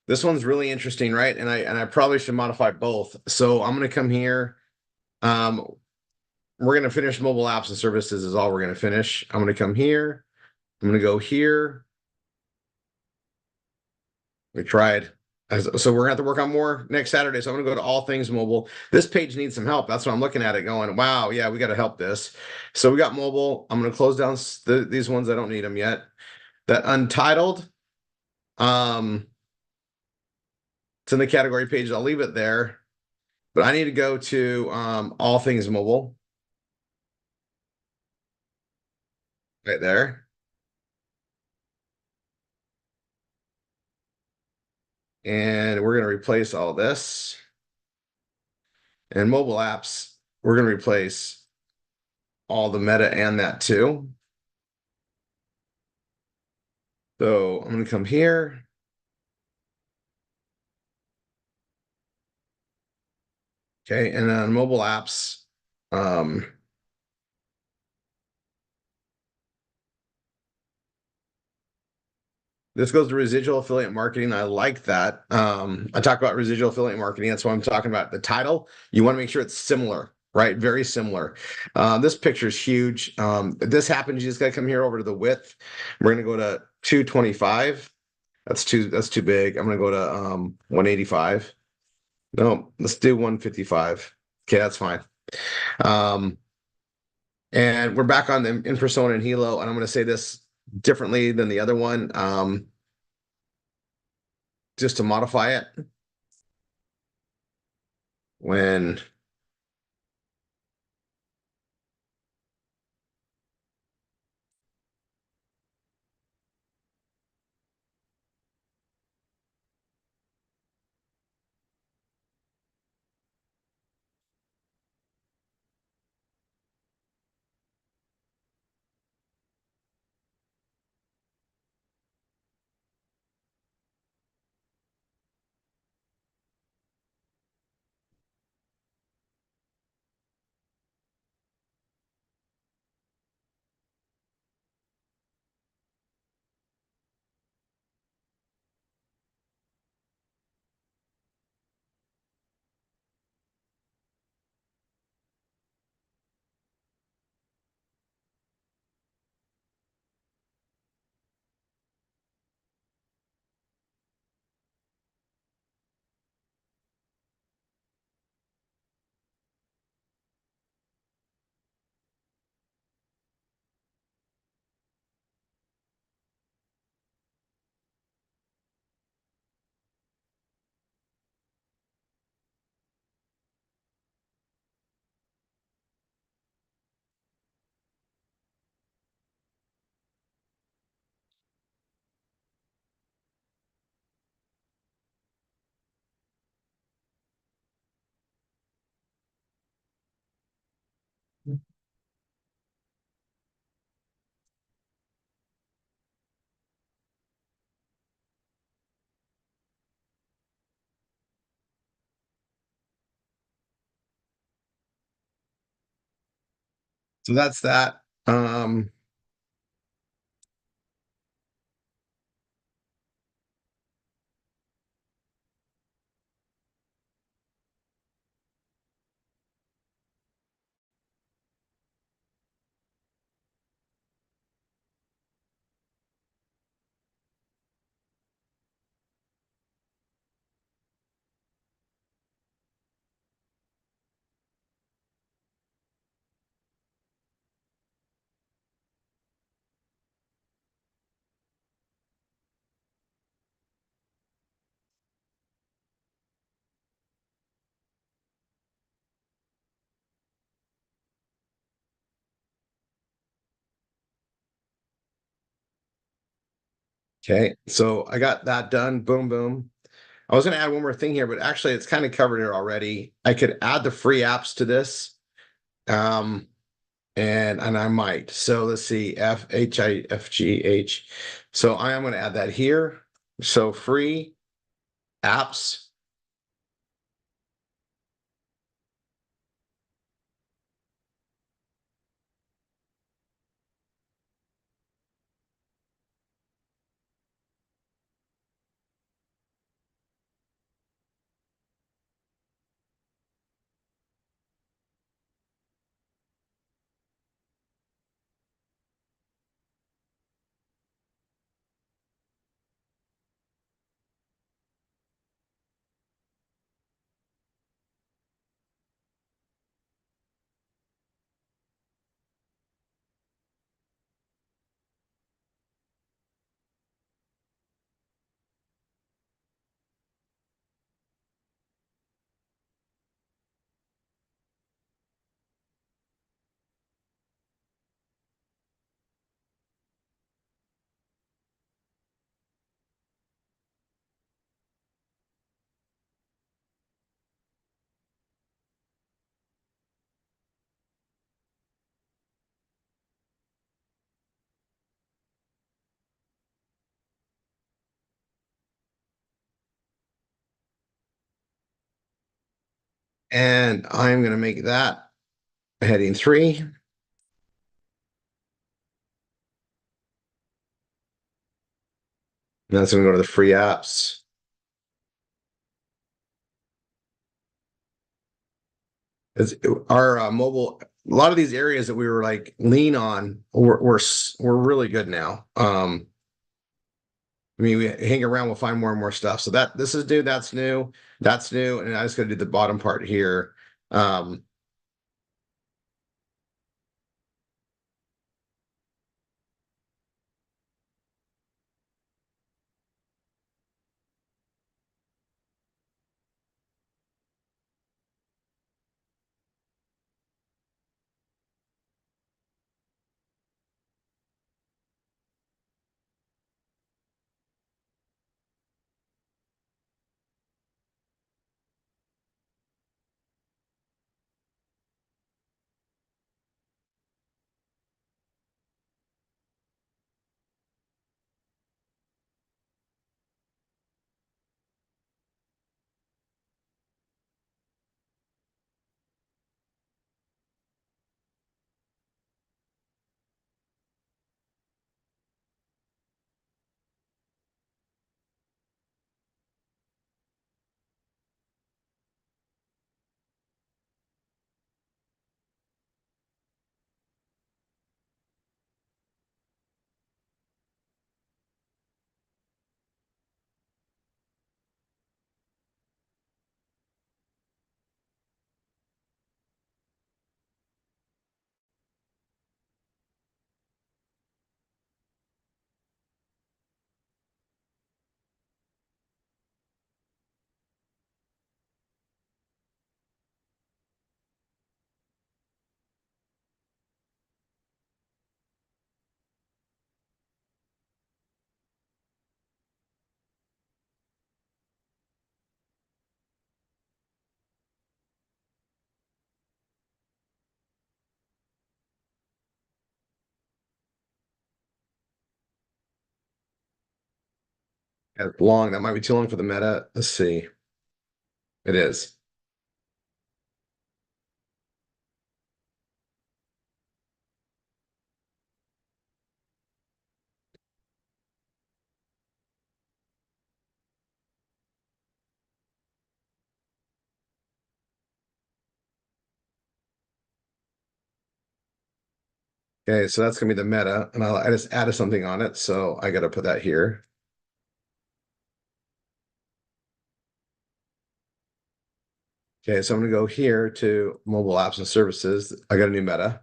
this one's really interesting, right? And I probably should modify both. So I'm gonna come here. Um, we're going to finish mobile apps and services is all we're going to finish. I'm going to come here. I'm going to go here. We tried. So we're going to have to work on more next Saturday. So I'm going to go to all things mobile. This page needs some help. That's what I'm looking at it going, wow, yeah, we got to help this. So we got mobile. I'm going to close down these ones. I don't need them yet. That untitled, it's in the category page. I'll leave it there, but I need to go to all things mobile. Right there. And we're going to replace all this. And mobile apps, we're going to replace all the meta and that too. So I'm gonna come here. Okay, and then on mobile apps, this goes to residual affiliate marketing. I like that. I talk about residual affiliate marketing. That's why I'm talking about the title. You want to make sure it's similar, right? Very similar. This picture is huge. If this happens, you just got to come here over to the width. We're going to go to 225. That's too big. I'm going to go to 185. No, let's do 155. Okay, that's fine. And we're back on the in persona and Hilo, and I'm going to say this differently than the other one. Just to modify it. When so that's that. Okay, so I got that done. Boom, boom. I was going to add one more thing here, but actually it's kind of covered here already. I could add the free apps to this. Um, and I might. So let's see, FHIFGH. So I am going to add that here. So free apps. and I'm gonna make that heading 3. That's gonna go to the free apps. It's our mobile. A lot of these areas that we were like lean on, we're really good now. I mean, we hang around, we'll find more and more stuff. So this is new, that's new, and I just gotta do the bottom part here. It's long. That might be too long for the meta. Let's see. It is. Okay, so that's gonna be the meta, and I just added something on it, so I gotta put that here. Okay, so I'm gonna go here to mobile apps and services. I got a new meta.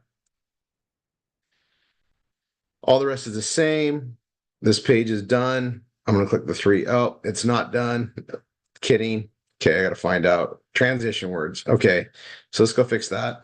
All the rest is the same. This page is done. I'm gonna click the 3. Oh, it's not done. Kidding. Okay, I gotta find out. Transition words. Okay, so let's go fix that.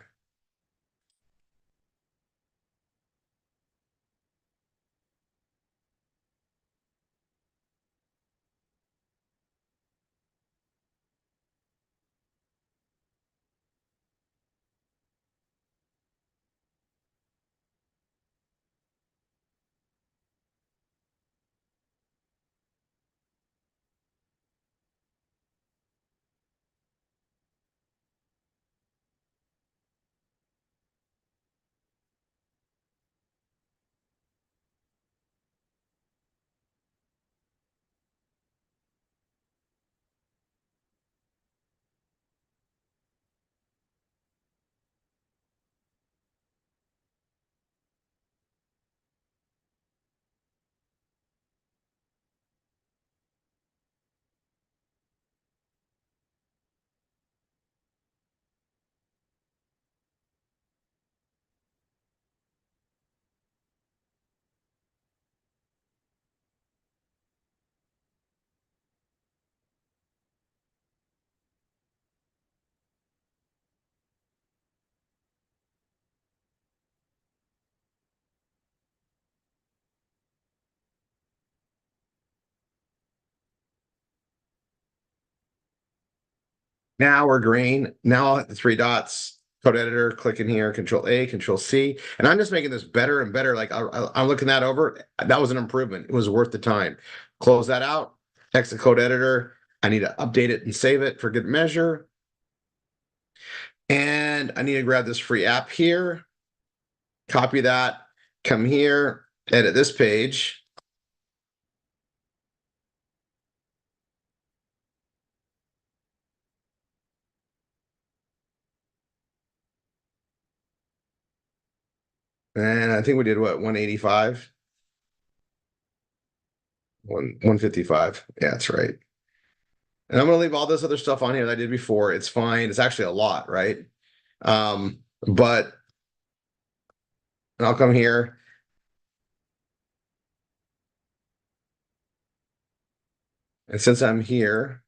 Now we're green. Now I'll hit the 3 dots, code editor, click in here, Control A, Control C. And I'm just making this better and better. Like I'm looking that over. That was an improvement. It was worth the time. Close that out, exit code editor. I need to update it and save it for good measure. And I need to grab this free app here, copy that, come here, edit this page. And I think we did what, 185? 155. Yeah, that's right. And I'm gonna leave all this other stuff on here that I did before. It's fine. It's actually a lot, right? But and I'll come here. And since I'm here,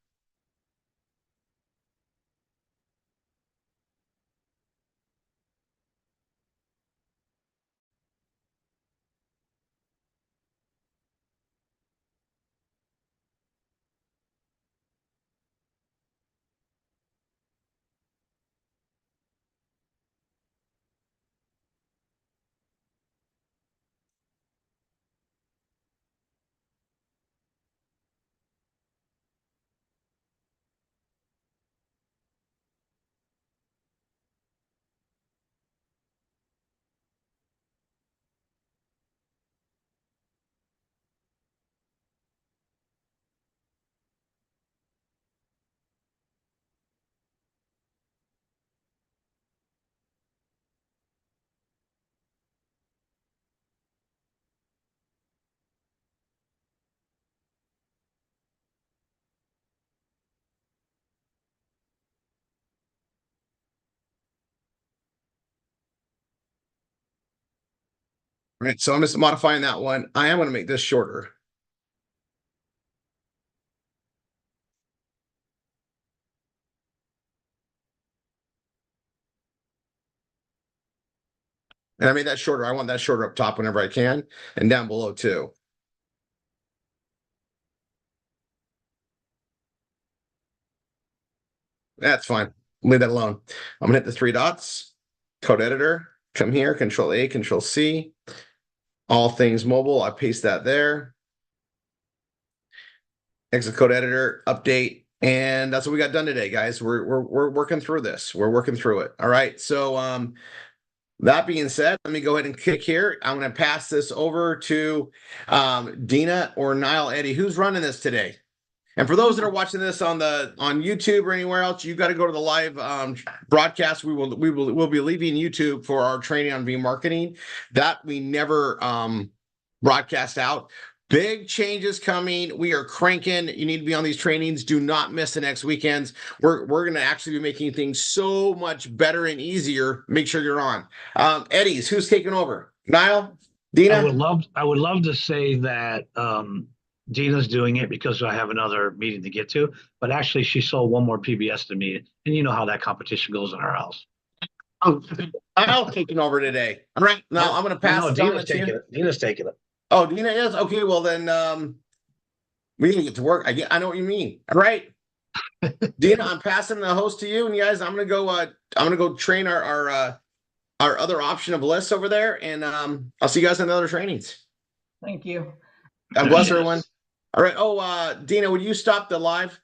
right? So I'm just modifying that one. I am going to make this shorter. And I made that shorter. I want that shorter up top whenever I can, and down below too. That's fine. Leave that alone. I'm gonna hit the three dots, code editor, come here, Control A, Control C. All things mobile, I paste that there. Exit code editor, update, and that's what we got done today, guys. We're working through this. We're working through it. All right. So that being said, let me go ahead and click here. I'm gonna pass this over to Dina or Niall Eddie. Who's running this today? And for those that are watching this on YouTube or anywhere else, you've got to go to the live broadcast. We'll be leaving YouTube for our training on V-marketing that we never broadcast out. Big changes coming. We are cranking. You need to be on these trainings. Do not miss the next weekends. We're going to actually be making things so much better and easier. Make sure you're on. Eddie's, who's taking over? Niall? Dina? I would love to say that Dina's doing it because I have another meeting to get to, but actually she sold one more PBS to me, and you know how that competition goes in our house. Oh, Niall's taking over today. All right. Now I'm going to pass it on Dina's to taking you. it. Dina's taking it. Oh, Dina is? Okay, well then we need to get to work. I know what you mean. All right. Dina, I'm passing the host to you, and you guys, I'm gonna go train our other option of lists over there, and I'll see you guys in the other trainings. Thank you. God bless everyone. All right. Oh, Dina, would you stop the live?